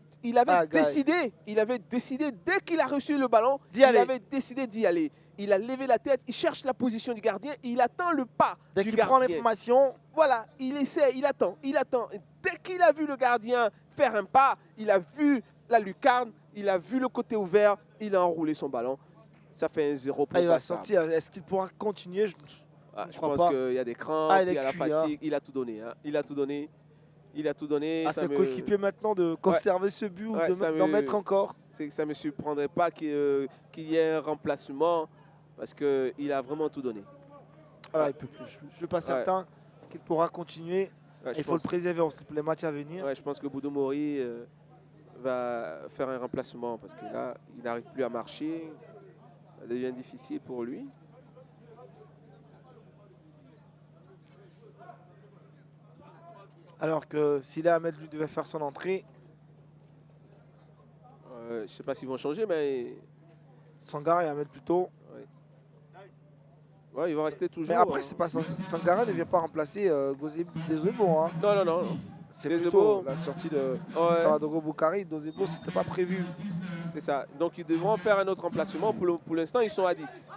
décidé dès qu'il a reçu le ballon, il avait décidé d'y aller. il a levé la tête, il cherche la position du gardien, et il attend le pas Dès du qu'il prend gardien. l'information, Voilà, il essaie, il attend, il attend. Et dès qu'il a vu le gardien faire un pas, il a vu la lucarne, il a vu le côté ouvert, il a enroulé son ballon. Ça fait un 0 pour il va Bassam. sortir. Est-ce qu'il pourra continuer? Je Je crois pense pas. qu'il y a des crampes, Ah, il il est y a la cuit, hein. fatigue, il a tout donné. Hein. Il a tout donné. Il a tout donné. À Ça ses me- coéquipiers maintenant de conserver ce but Ouais, ou ça d'en me- mettre encore. Ça ne me surprendrait pas qu'il y ait un remplacement parce qu'il a vraiment tout donné. Voilà, il peut plus. Je ne suis pas certain qu'il pourra continuer. Ouais, je Il faut le pense- préserver aussi pour les matchs à venir. ouais, je pense que Boudou Mori va faire un remplacement parce que là, il n'arrive plus à marcher. Ça devient difficile pour lui. Alors que Sila Ahmed lui devait faire son entrée, Je ne sais pas s'ils vont changer, mais Sangara et Ahmed plutôt. ouais, il va rester toujours. Mais après, hein. c'est pas Sangara ne vient pas remplacer Dozebo. Hein. Non, non, non. C'est Dozebo. plutôt la sortie de Ouais, Saradogo Boukari. Dozebo, c'était pas prévu. c'est ça. Donc, ils devront faire un autre remplacement. Pour l'instant, ils sont à 10.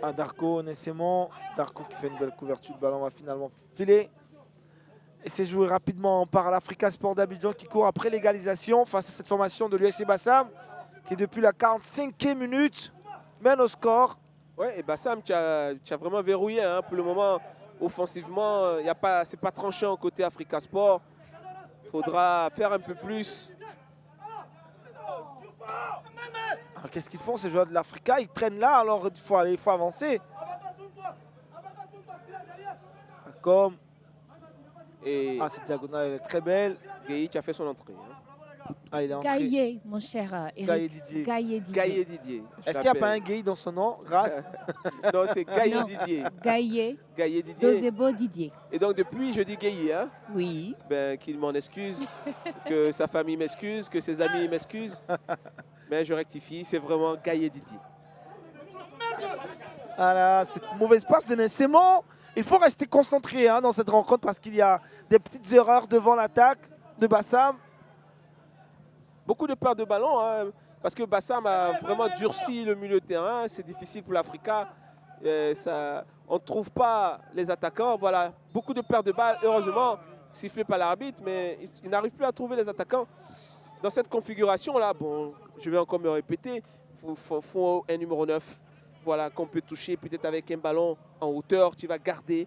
À Darko Nessemon. Darko qui fait une belle couverture de ballon va finalement filer. Et c'est joué rapidement par l'Africa Sport d'Abidjan qui court après l'égalisation face à cette formation de l'USC Bassam qui depuis la 45e minute mène au score. Ouais, et Bassam, tu as vraiment verrouillé. Hein. Pour le moment, offensivement, c'est pas tranchant côté Africa Sport. Il faudra faire un peu plus. Alors, qu'est-ce qu'ils font ces joueurs de l'Africa? Ils traînent là, alors il faut avancer. Comme Et cette diagonale elle est très belle. Gueye, tu as fait son entrée. Hein. Il est entré. Gaillet, mon cher Gaillet Eric. Didier. Gaillet Didier. Gaillet Didier. Est-ce qu'il n'y a pas un Gueye dans son nom? Grâce. Non, c'est Gaillet Non. Didier. Gaillet, Gaillet Didier. Dozebo Didier. Et donc, depuis, je dis Gueye, hein, Oui. qu'il m'en excuse, que sa famille m'excuse, que ses amis m'excusent. Mais je rectifie, c'est vraiment Gaillet Didier. Voilà, cette mauvaise passe de Nessemon. Il faut rester concentré dans cette rencontre parce qu'il y a des petites erreurs devant l'attaque de Bassam. Beaucoup de pertes de ballon, hein, parce que Bassam a vraiment durci le milieu de terrain. C'est difficile pour l'Africa. On ne trouve pas les attaquants. Voilà, beaucoup de pertes de balles. Heureusement, sifflé par l'arbitre, mais il n'arrive plus à trouver les attaquants. Dans cette configuration-là, bon, je vais encore me répéter, il faut un numéro 9. Voilà, qu'on peut toucher peut-être avec un ballon en hauteur, tu vas garder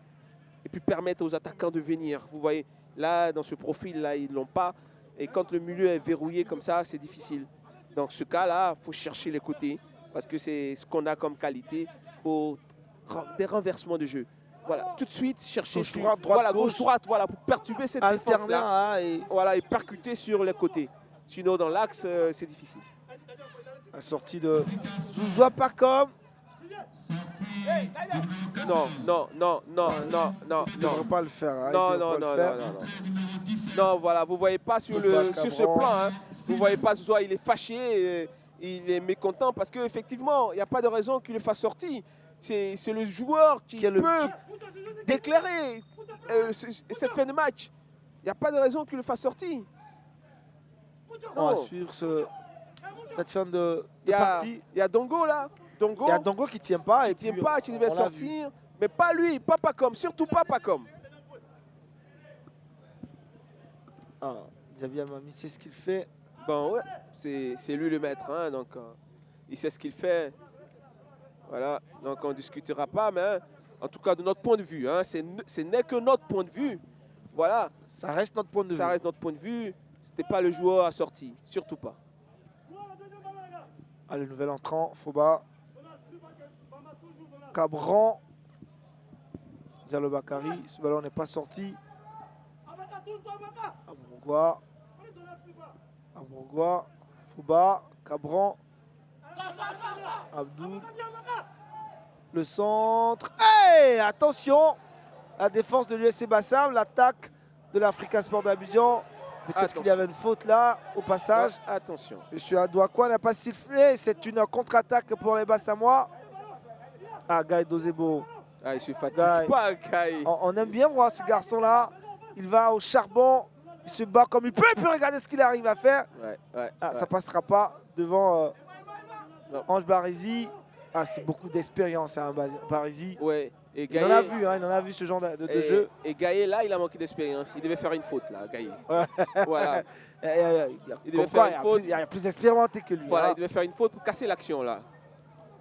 et puis permettre aux attaquants de venir. Vous voyez, là, dans ce profil-là, ils ne l'ont pas. Et quand le milieu est verrouillé comme ça, c'est difficile. Donc, ce cas-là, il faut chercher les côtés parce que c'est ce qu'on a comme qualité. Il faut des renversements de jeu. Voilà, tout de suite, chercher Gauche, droite, droite, voilà, gauche. droite, voilà, pour perturber cette défense-là. Alterner. Voilà, et percuter sur les côtés. Sinon, dans l'axe, c'est difficile. La sortie de Zouzoua Pakom. Non, non, non, non, non, non, Il ne devrait non. pas le faire. Non, non, non, non, non. Non, voilà, vous ne voyez pas sur ce plan. Hein, vous ne voyez pas, soit il est fâché, il est mécontent parce qu'effectivement, il n'y a pas de raison qu'il le fasse sortir. C'est le joueur qui peut déclarer cette fin de match. Il n'y a pas de raison qu'il le fasse sortir. On va Non. suivre cette fin de Il y partie. a Dongo là. Dongo Il y a Dongo qui ne tient pas. qui ne tient pas, qui devait on l'a vu. sortir. Mais pas lui, pas Pacom, surtout pas Pacom. Xavier Mami, c'est ce qu'il fait. Bon, ouais, c'est lui le maître, hein, donc il sait ce qu'il fait. Voilà, donc on ne discutera pas, mais en tout cas, de notre point de vue, hein, ce n'est que notre point de vue. Voilà, Ça reste notre point de vue. ça reste notre point de vue. Ce n'était pas le joueur à sortir, surtout pas. Le nouvel entrant, Foba. Cabran. Diallo Bakary. Ce ballon n'est pas sorti. Ambourgois. Foba. Cabran. Abdoul. Le centre. Hey, attention. La défense de l'USC Bassam. L'attaque de l'Africa Sport d'Abidjan. Peut-être qu'il y avait une faute là au passage. Ouais, attention. Monsieur Adouakwa n'a pas sifflé. C'est une contre-attaque pour les Bassamois. Gaï Dozebo. Ah, il se fatigue Gaï. pas, Gaï. On aime bien voir ce garçon-là. Il va au charbon. Il se bat comme il peut. Et puis regardez ce qu'il arrive à faire. Ouais, ouais, Ça ouais. passera pas devant Non. Ange Barézy. Ah, c'est beaucoup d'expérience, hein, Barisi. Ouais. Et Il en a vu, hein, il en a vu ce genre de jeu. Et Gaïa, là, il a manqué d'expérience. Il devait faire une faute, là, Gaïa. Ouais. Voilà. Il devait faire une faute. Il y a plus expérimenté que lui. Voilà, Hein. il devait faire une faute pour casser l'action, là.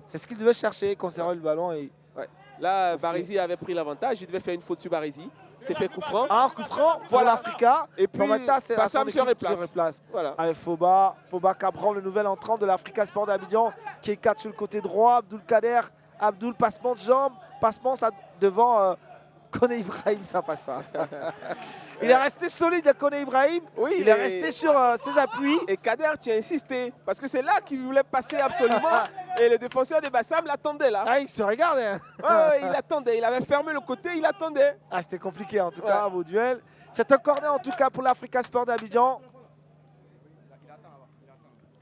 C'est ce qu'il devait chercher, conserver le ballon. Et... Ouais. Là, Barisi avait pris l'avantage. Il devait faire une faute sur Barisi. C'est fait coup franc. Un coup franc pour Voilà. l'Africa. Et puis, Bassam se replace. Voilà. Avec Foba Cabran, le nouvel entrant de l'Africa Sport d'Abidjan, qui est 4 sur le côté droit. Abdul-Kader, Abdul, passement de jambe. Passement ça, devant Kone Ibrahim, ça passe pas. Il est resté solide, Kone Ibrahim. Oui, il est resté sur ses appuis. Et Kader, tu as insisté. Parce que c'est là qu'il voulait passer absolument. Et le défenseur de Bassam l'attendait là. Ah, il se regardait. Hein. Ouais, il attendait. Il avait fermé le côté, il attendait. Ah, c'était compliqué en tout cas, vos duels. C'est un corner en tout cas pour l'Africa Sport d'Abidjan.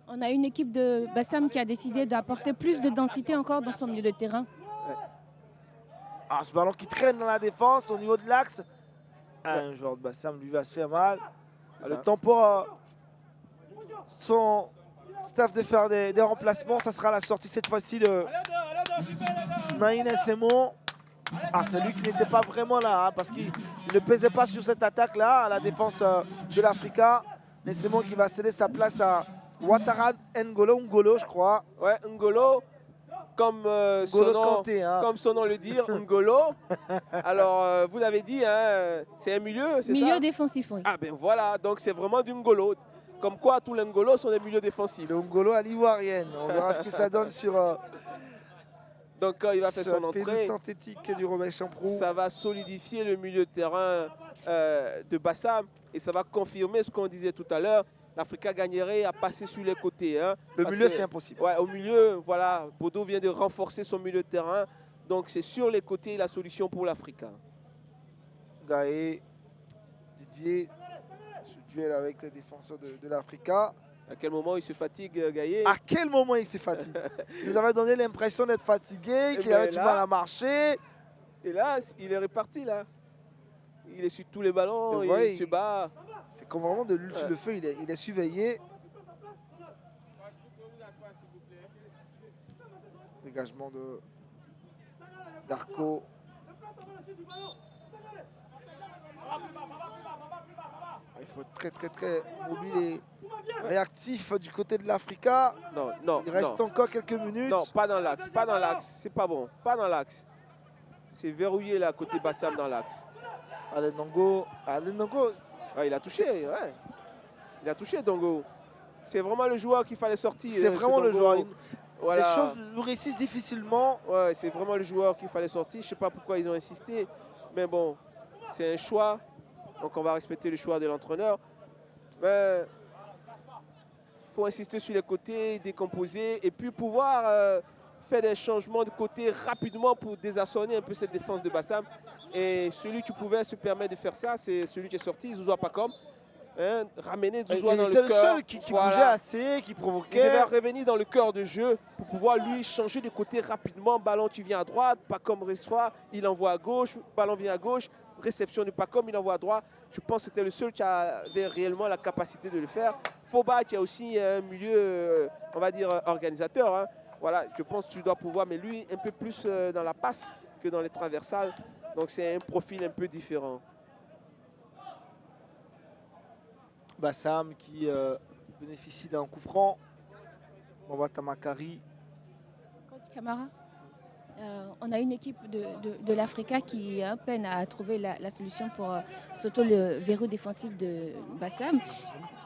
On a une équipe de Bassam qui a décidé d'apporter plus de densité encore dans son milieu de terrain. Ah, ce ballon qui traîne dans la défense au niveau de l'axe. Un joueur de Bassam lui va se faire mal. Le temps pour son staff de faire des remplacements. Ça sera la sortie cette fois-ci de Naïn Semon. Ah, c'est lui qui n'était pas vraiment là hein, parce qu'il ne pesait pas sur cette attaque-là à la défense de l'Africa. Semon qui va céder sa place à Ouattara Ngolo, je crois. Ouais, Ngolo. Comme, Kanté, hein. comme son nom le dit, Ngolo. Alors, vous l'avez dit, hein, c'est un milieu, c'est ça? Milieu défensif, oui. Ah ben voilà, donc c'est vraiment du Ngolo. Comme quoi, tous les Ngolos sont des milieux défensifs. Le Ngolo à l'ivoirienne. On verra ce que ça donne sur... donc, quand il va faire son entrée, synthétique du Robert Champrou. Ça va solidifier le milieu de terrain de Bassam. Et ça va confirmer ce qu'on disait tout à l'heure. L'Africa gagnerait à passer sur les côtés. Hein, le milieu, c'est impossible. Ouais, au milieu, voilà, Bodo vient de renforcer son milieu de terrain. Donc, c'est sur les côtés la solution pour l'Africa. Gaël, Didier, ce duel avec les défenseurs de l'Africa. À quel moment il se fatigue, Gaël? À quel moment il se fatigue? Il nous avait donné l'impression d'être fatigué, qu'il avait du mal à marcher. Et là, il est reparti, là. Il est sur tous les ballons, il se bat. C'est comme vraiment de l'huile sur le feu, il est surveillé. Dégagement d'Arco. Il faut être très mobile et réactif du côté de l'Africa. Non, il reste encore quelques minutes. Non, pas dans l'axe, pas dans l'axe. C'est pas bon, pas dans l'axe. C'est verrouillé là, côté Bassam dans l'axe. Allez, Ndongo. Ouais, il a touché, ouais. Il a touché, Ndongo. C'est vraiment le joueur qu'il fallait sortir. C'est vraiment le joueur. Voilà. Les choses nous réussissent difficilement. Ouais, c'est vraiment le joueur qu'il fallait sortir. Je ne sais pas pourquoi ils ont insisté. Mais bon, c'est un choix. Donc on va respecter le choix de l'entraîneur. Mais il faut insister sur les côtés, décomposer et puis pouvoir faire des changements de côté rapidement pour désassonner un peu cette défense de Bassam. Et celui qui pouvait se permettre de faire ça, c'est celui qui est sorti, Zouzoua Pacom. Hein, ramener Zouzoua dans le cœur. Il était le seul qui bougeait assez, qui provoquait. Il devait revenir dans le cœur de jeu pour pouvoir lui changer de côté rapidement. Ballon, tu viens à droite, Pacom reçoit, il envoie à gauche, ballon vient à gauche, réception de Pacom, il envoie à droite. Je pense que c'était le seul qui avait réellement la capacité de le faire. Foba qui a aussi un milieu, on va dire, organisateur. Hein. Voilà, je pense que tu dois pouvoir, mais lui, un peu plus dans la passe que dans les traversales. Donc c'est un profil un peu différent. Bassam qui bénéficie d'un coup franc. Mambata Makari. Coach Camara, on a une équipe de l'Africa qui peine à trouver la solution pour sauter le verrou défensif de Bassam.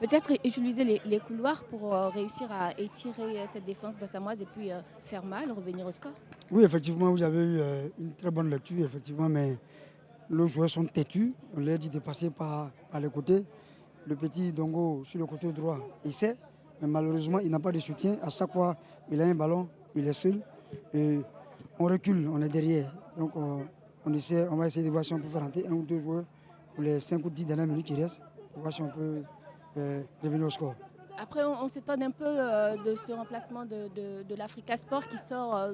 Peut-être utiliser les couloirs pour réussir à étirer cette défense bassamoise et puis faire mal, revenir au score. Oui, effectivement, vous avez eu une très bonne lecture, effectivement, mais nos joueurs sont têtus. On leur dit de passer par les côtés. Le petit Ndongo sur le côté droit, il sait, mais malheureusement, il n'a pas de soutien. À chaque fois, il a un ballon, il est seul. Et on recule, on est derrière. Donc, on va essayer de voir si on peut faire rentrer un ou deux joueurs pour les 5 ou 10 dernières minutes qui restent, pour voir si on peut revenir au score. Après, on s'étonne un peu de ce remplacement de l'Africa Sport qui sort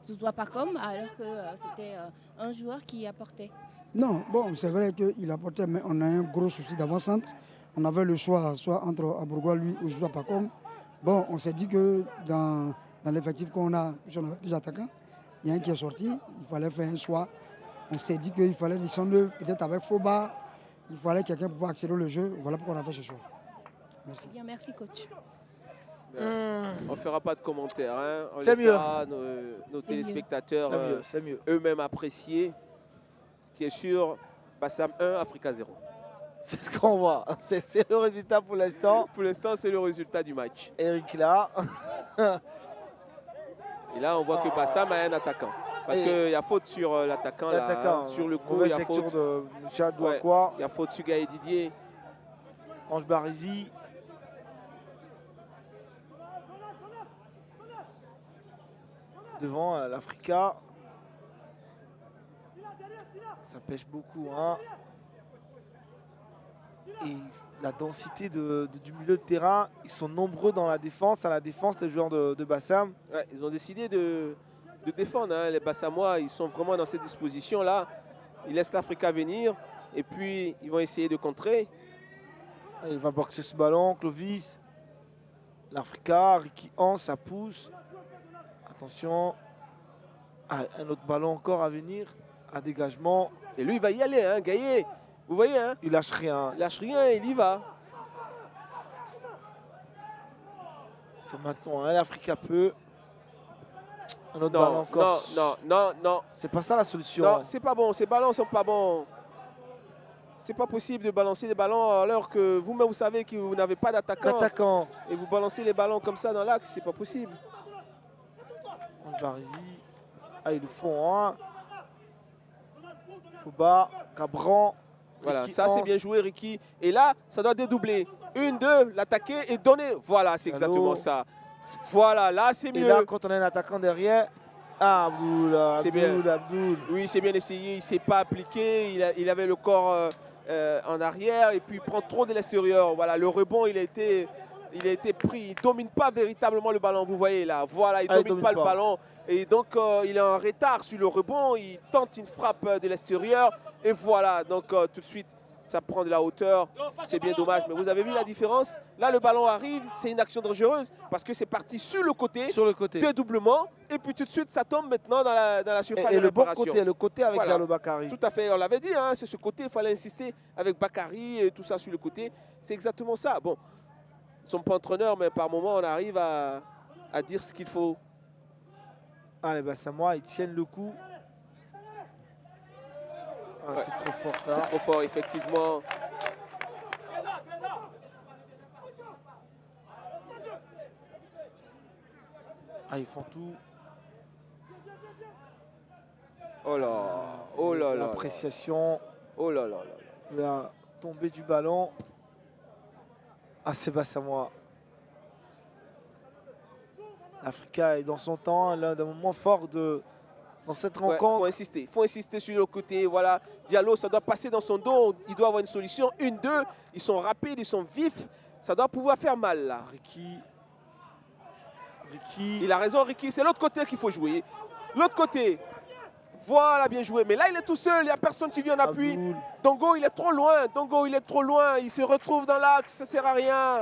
Zouzoua Pacom, alors que c'était un joueur qui apportait. Non, bon, c'est vrai qu'il apportait, mais on a un gros souci d'avant-centre. On avait le choix, soit entre Abourgoua, lui, ou Zouzoua Pacom. Bon, on s'est dit que dans dans l'effectif qu'on a, on avait 2 attaquants. Il y a un qui est sorti, il fallait faire un choix. On s'est dit qu'il fallait descendre peut-être avec Foba. Il fallait quelqu'un pour accélérer le jeu. Voilà pourquoi on a fait ce choix. Merci. Bien, merci coach. On ne fera pas de commentaires. Hein. On C'est laissera nos C'est téléspectateurs C'est mieux. eux-mêmes apprécier. Ce qui est sûr, Bassam 1, Africa 0. C'est ce qu'on voit. C'est le résultat pour l'instant. Pour l'instant, c'est le résultat du match. Eric là. Et là, on voit que Bassam a un attaquant. Parce Et- qu'il y a faute sur l'attaquant. là, hein. Sur le coup, mauvaise il y a lecture faute. de M. Adouakwa, Il y a faute sur Gaël Didier. Ange Barizi. Devant l'Africa. Ça pêche beaucoup. Hein. Et la densité du milieu de terrain, ils sont nombreux dans la défense. À la défense, les joueurs de Bassam. Ouais, ils ont décidé de défendre. Hein. Les Bassamois, ils sont vraiment dans cette disposition-là. Ils laissent l'Africa venir. Et puis, ils vont essayer de contrer. Il va boxer ce ballon, Clovis. L'Africa, Ricky Hans, ça pousse. Attention. Ah, un autre ballon encore à venir. Un dégagement. Et lui, il va y aller, hein, Gaillet. Vous voyez, hein, Il lâche rien. il lâche rien, il y va. C'est maintenant. Hein, L'Africa peut. Un autre Non, ballon encore. non. C'est pas ça la solution. Non, c'est pas bon. Ces ballons sont pas bons. C'est pas possible de balancer des ballons alors que vous-même, vous savez que vous n'avez pas d'attaquant. Attaquant. Et vous balancez les ballons comme ça dans l'axe, c'est pas possible. Ange Barizi. Ah, ils le font. Hein. Foba, Cabran. Voilà, Ricky ça c'est Hans. bien joué, Ricky. Et là, ça doit dédoubler. 1, 2, l'attaquer et donner. Voilà, c'est Allô. exactement ça. Voilà, là c'est Et mieux. là, quand on a un attaquant derrière. Ah, Abdoul, C'est bien. Abdoul. Oui, c'est bien essayé. Il ne s'est pas appliqué. Il avait le corps en arrière et puis il prend trop de l'extérieur. Voilà, le rebond, il a été pris. Il ne domine pas véritablement le ballon. Vous voyez là. Voilà, il ne domine pas le ballon. Et donc, il est en retard sur le rebond. Il tente une frappe de l'extérieur. Et voilà, donc tout de suite, ça prend de la hauteur. C'est bien dommage. Mais vous avez vu la différence? Là, le ballon arrive. C'est une action dangereuse parce que c'est parti sur le côté. Sur le côté. Dédoublement. Et puis tout de suite, ça tombe maintenant dans la surface Et de le bon réparation. côté, le côté avec Voilà. Diallo Bakary. Tout à fait, on l'avait dit, hein, c'est ce côté, il fallait insister avec Bakary et tout ça sur le côté. C'est exactement ça. Bon, ils ne sont pas entraîneurs, mais par moment, on arrive à dire ce qu'il faut. Ah, les Bassamois, ils tiennent le coup. Ah, Ouais. c'est trop fort C'est ça. trop fort, effectivement. Ah, ils font tout. Oh là, oh là là. L'appréciation, Oh là là là. la tombée du ballon. Ah, c'est Bassamois. L'Africa est dans son temps, l'un des moments forts dans cette Ouais, rencontre. faut insister sur le côté. Voilà, Diallo, ça doit passer dans son dos. Il doit avoir une solution. 1, 2, ils sont rapides, ils sont vifs. Ça doit pouvoir faire mal là. Ricky. Il a raison, Ricky. C'est l'autre côté qu'il faut jouer. L'autre côté. Voilà, bien joué. Mais là, il est tout seul. Il n'y a personne qui vient en appui. Abdoul. Dongo, il est trop loin. Dongo, il est trop loin. Il se retrouve dans l'axe. Ça ne sert à rien.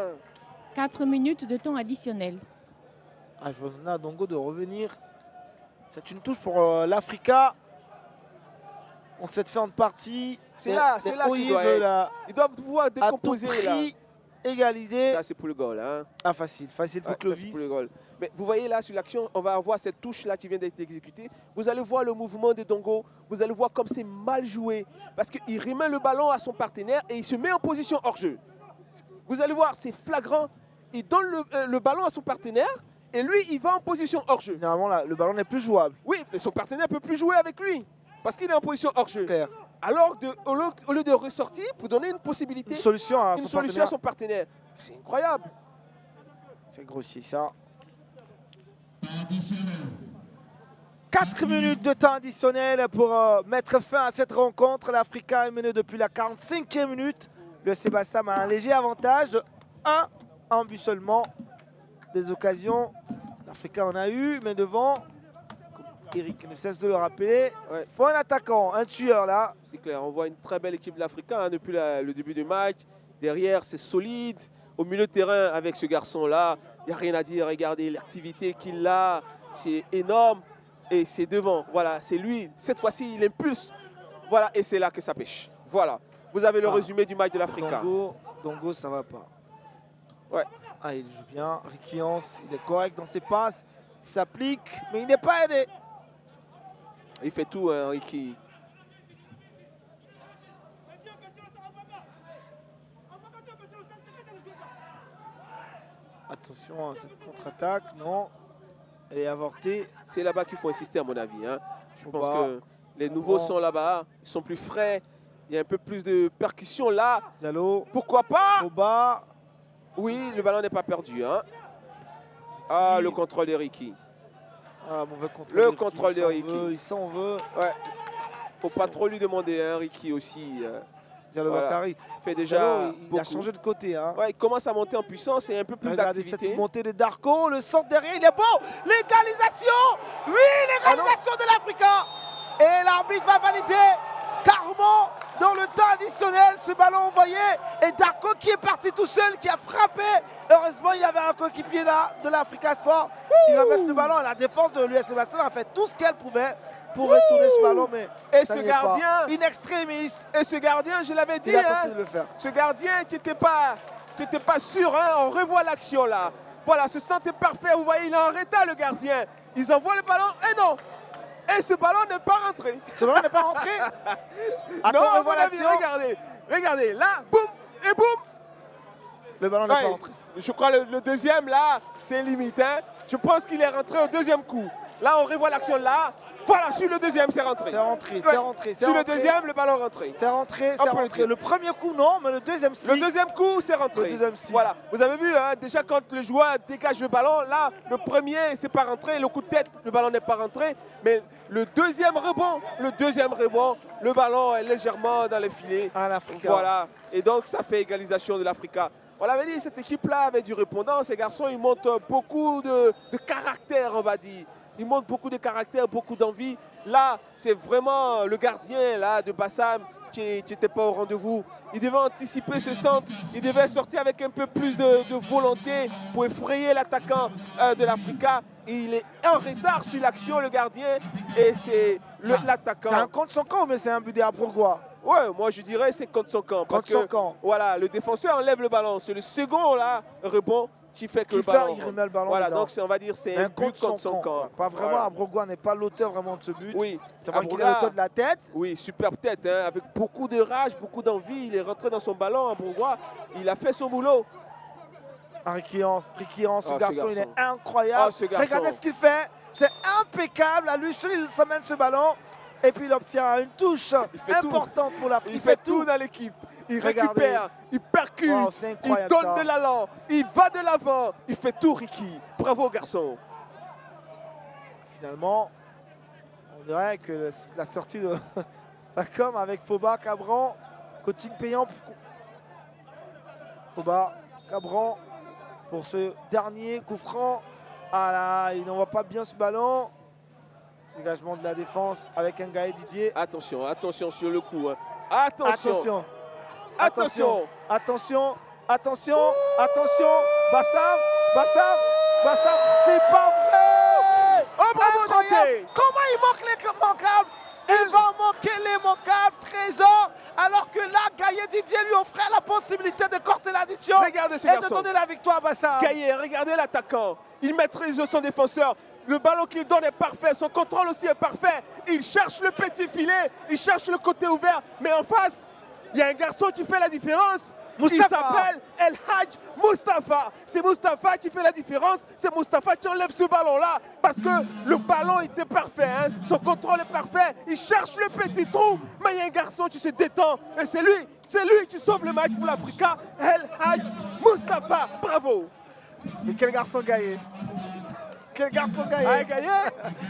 4 minutes de temps additionnel. Ah, il faut donner à Dongo de revenir. C'est une touche pour l'Africa. On s'est fait en partie. C'est là qu'il doit être. Ils doivent pouvoir décomposer là. Égaliser. Ça, c'est pour le goal. Hein. Ah, facile pour Ouais, ça, c'est Clovis. pour le goal. Mais vous voyez là, sur l'action, on va avoir cette touche-là qui vient d'être exécutée. Vous allez voir le mouvement de Dongo. Vous allez voir comme c'est mal joué. Parce qu'il remet le ballon à son partenaire et il se met en position hors-jeu. Vous allez voir, c'est flagrant. Il donne le ballon à son partenaire et lui, il va en position hors-jeu. Généralement, le ballon n'est plus jouable. Oui, mais son partenaire ne peut plus jouer avec lui. Parce qu'il est en position hors-jeu. Clair. Alors, au lieu de ressortir pour donner une possibilité, Une solution à une son solution partenaire. à son partenaire. C'est incroyable. C'est grossier ça. 4 minutes de temps additionnel pour mettre fin à cette rencontre. L'Africa est mené depuis la 45e minute. Le Sébassam a un léger avantage de 1 but seulement. Des occasions, l'Africa en a eu, mais devant, comme Eric ne cesse de le rappeler, Ouais. il faut un attaquant, un tueur là. C'est clair, on voit une très belle équipe de l'Africa hein, depuis le début du match. Derrière, c'est solide. au milieu de terrain avec ce garçon-là. Il n'y a rien à dire. Regardez l'activité qu'il a. C'est énorme. Et c'est devant. Voilà, c'est lui. Cette fois-ci, il impulse. Voilà, et c'est là que ça pêche. Voilà. Vous avez le résumé du match de l'Africa. Dongo, ça va pas. Ouais. Ah, il joue bien. Ricky Hans, il est correct dans ses passes. Il s'applique, mais il n'est pas aidé. Il fait tout, hein, Ricky. Attention à cette contre-attaque. Non. Elle est avortée. C'est là-bas qu'il faut insister, à mon avis. Hein. Je pense Foba. que les nouveaux sont là-bas. Ils sont plus frais. Il y a un peu plus de percussion là. Diallo. Pourquoi pas? Foba. Oui, le ballon n'est pas perdu. Hein. Ah, le contrôle de Ricky. Ah, mauvais contrôle. Le contrôle de Ricky. Il s'en veut. Ouais. Faut pas trop lui demander, hein, Ricky aussi. Diallo Voilà. Bakary. Fait déjà Diallo, il a beaucoup. changé de côté. Hein. Ouais, il commence à monter en puissance et un peu plus Regardez cette d'activité. montée de Darko. Le centre derrière, il est beau. L'égalisation. Oui, l'égalisation de l'Africa. Et l'arbitre va valider carrément dans le temps additionnel ce ballon envoyé. Et Darko qui est parti tout seul, qui a frappé. Heureusement, il y avait un coéquipier là de l'Africa Sport. Il va mettre le ballon à la défense de l'US Sébastien. A fait tout ce qu'elle pouvait pour retourner ce ballon. Mais Et ça ce n'y est pas. gardien, In extremis, et ce gardien, je l'avais dit, il a hein, tenté de le faire. ce gardien, tu n'étais pas sûr. Hein, on revoit l'action là. Voilà, ce centre est parfait. Vous voyez, il est en retard, le gardien. Ils envoient le ballon et non. Et ce ballon n'est pas rentré. Ce ballon n'est pas rentré. Non, Attends, à on mon voit avis, l'action. regardez. Regardez, là, boum, et boum. Le ballon n'est Ouais, pas rentré. je crois le deuxième, là, c'est limite. Hein. Je pense qu'il est rentré au deuxième coup. Là, on revoit l'action là. Voilà, sur le deuxième, c'est rentré. C'est rentré, Ouais. c'est rentré. c'est Sur le rentré. deuxième, le ballon rentré. C'est rentré, On c'est peut le rentré. dire. Le premier coup, non, mais le deuxième, si. Le deuxième coup, c'est rentré. Le deuxième, si. Voilà, vous avez vu, hein, déjà quand le joueur dégage le ballon, là, le premier, c'est pas rentré. Le coup de tête, le ballon n'est pas rentré. Mais le deuxième rebond, le ballon est légèrement dans les filets. À l'Africa. Voilà, et donc ça fait égalisation de l'Africa. On l'avait dit, cette équipe-là avait du répondant. Ces garçons, ils montrent beaucoup de caractère, on va dire. Ils montrent beaucoup de caractère, beaucoup d'envie. Là, c'est vraiment le gardien là, de Bassam qui n'était pas au rendez-vous. Il devait anticiper ce centre. Il devait sortir avec un peu plus de volonté pour effrayer l'attaquant de l'Africa. Et il est en retard sur l'action, le gardien. Et c'est l'attaquant. C'est un contre son camp, mais c'est un but des Abrogois. Ouais, moi je dirais c'est contre son camp. Parce Contre son que camp. voilà, le défenseur enlève le ballon. C'est le second là, rebond, qui fait que le ballon. Il remet le ballon. Voilà, dedans. donc on va dire c'est un but contre son camp. Pas vraiment, Voilà. Abrogois n'est pas l'auteur vraiment de ce but. Oui, C'est vrai qu'il Abrogois- a l'auteur de la tête. Oui, superbe tête, hein, avec beaucoup de rage, beaucoup d'envie. Il est rentré dans son ballon, Abrogois. Il a fait son boulot. Ricky Hans, ce ce garçon, il est garçon. incroyable. Ah, ce garçon. Regardez ce qu'il fait. C'est impeccable. À lui seul, il s'amène ce ballon. Et puis il obtient une touche fait tout. importante pour l'Afrique. Il fait tout dans l'équipe. Il Regardez. récupère, il percute, Wow, c'est il incroyable, donne ça. de l'allant, il va de l'avant. Il fait tout, Ricky. Bravo, garçon. Finalement, on dirait que la sortie de Facom avec Foba, Cabran, coaching payant. Foba, Cabran pour ce dernier coup franc. Ah là, il n'envoie pas bien ce ballon. Dégagement de la défense avec un gars Didier. Attention, attention sur le coup. Hein. Attention, Attention, attention. attention, attention, attention. Bassam, c'est pas vrai. Oh, bravo, Incroyable. Dante. Comment il manque les manquables? Il va manquer les manquables, Trésor, alors que là, Gaillet Didier lui offrait la possibilité de corter l'addition Regardez ce et de garçon. donner la victoire à Bassam. Gaillet, regardez l'attaquant. Il maîtrise son défenseur. Le ballon qu'il donne est parfait. Son contrôle aussi est parfait. Il cherche le petit filet. Il cherche le côté ouvert. Mais en face, il y a un garçon qui fait la différence. Mustapha. Il s'appelle El Hadj Mustapha. C'est Mustapha qui fait la différence. C'est Mustapha qui enlève ce ballon-là. Parce que le ballon était parfait. Hein. Son contrôle est parfait. Il cherche le petit trou. Mais il y a un garçon qui se détend. Et c'est lui qui sauve le match pour l'Africa. El Hadj Mustapha. Bravo. Mais quel garçon Gaillet. Quel garçon Gaillet. Ah, Gaillet.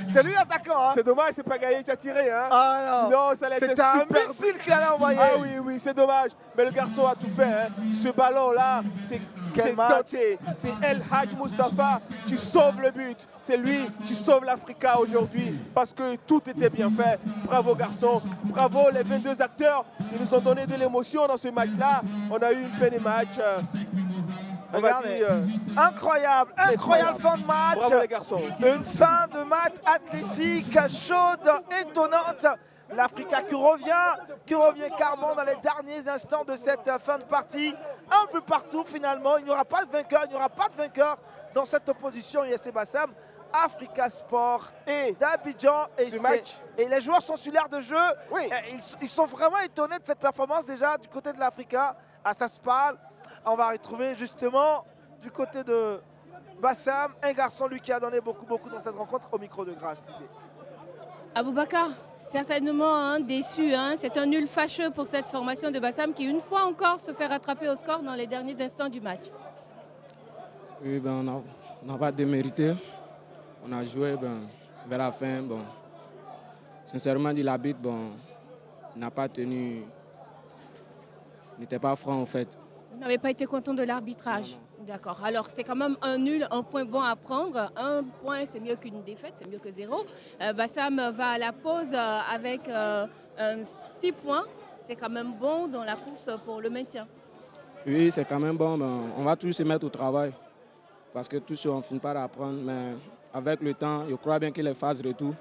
C'est lui l'attaquant. Hein. C'est dommage, c'est pas Gaillet qui a tiré. Hein. Ah, non. Sinon, ça allait être C'était un super. missile qu'il allait envoyer. Ah oui, c'est dommage. Mais le garçon a tout fait. Hein. Ce ballon-là, c'est Quel match. tenté. C'est El Hadj Mustapha qui sauve le but. C'est lui qui sauve l'Africa aujourd'hui parce que tout était bien fait. Bravo garçon. Bravo les 22 acteurs. Ils nous ont donné de l'émotion dans ce match-là. On a eu une fin de match On va Regardez. dire Incroyable, incroyable fin de match. bravo les garçons. Une fin de match athlétique, chaude, étonnante. L'Africa qui revient carrément dans les derniers instants de cette fin de partie. Un peu partout finalement, il n'y aura pas de vainqueur, dans cette opposition USC Bassam. Africa Sport Et d'Abidjan ce match, et les joueurs sont sur l'air de jeu. oui, Ils sont vraiment étonnés de cette performance déjà du côté de l'Africa. À ça se parle. On va retrouver justement du côté de Bassam un garçon lui qui a donné beaucoup dans cette rencontre au micro de Grâce. Aboubacar, certainement déçu. C'est un nul fâcheux pour cette formation de Bassam qui, une fois encore, se fait rattraper au score dans les derniers instants du match. Oui, on n'a pas démérité. On a joué vers la fin. Sincèrement, dit l'arbitre, n'a pas tenu, n'était pas franc en fait. Vous n'avez pas été content de l'arbitrage? D'accord. Alors, c'est quand même un nul, un point bon à prendre. Un point, c'est mieux qu'une défaite, c'est mieux que 0. Bassam va à la pause avec 6 points. C'est quand même bon dans la course pour le maintien. Oui, c'est quand même bon. On va toujours se mettre au travail. Parce que tout ça, on ne finit pas d'apprendre. Mais avec le temps, je crois bien que les phases retour,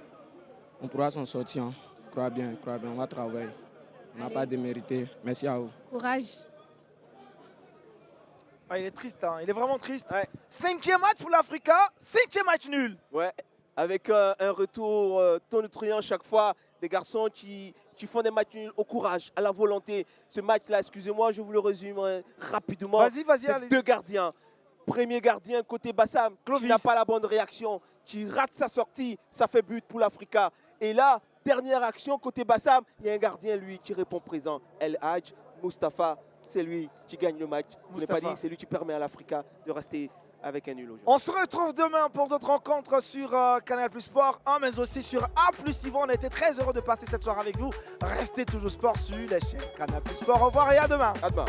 on pourra s'en sortir. Je crois bien, on va travailler. On n'a pas démérité. Merci à vous. Courage. Ah, il est triste, il est vraiment triste. Ouais. 5e match pour l'Africa, 5e match nul. ouais, avec un retour tonitruant chaque fois, des garçons qui font des matchs nuls au courage, à la volonté. Ce match-là, excusez-moi, je vous le résume rapidement. Vas-y, C'est allez. 2 gardiens. Premier gardien côté Bassam, qui n'a pas la bonne réaction, qui rate sa sortie, ça fait but pour l'Africa. Et là, dernière action côté Bassam, il y a un gardien, lui, qui répond présent. El Hadj, Mustapha, c'est lui qui gagne le match. Je n'ai pas dit, c'est lui qui permet à l'Africa de rester avec un nul aujourd'hui. On se retrouve demain pour d'autres rencontres sur Canal Plus Sport 1, mais aussi sur A Plus Yvon. On a été très heureux de passer cette soirée avec vous. Restez toujours sport sur la chaîne Canal Plus Sport. Au revoir et à demain. À demain.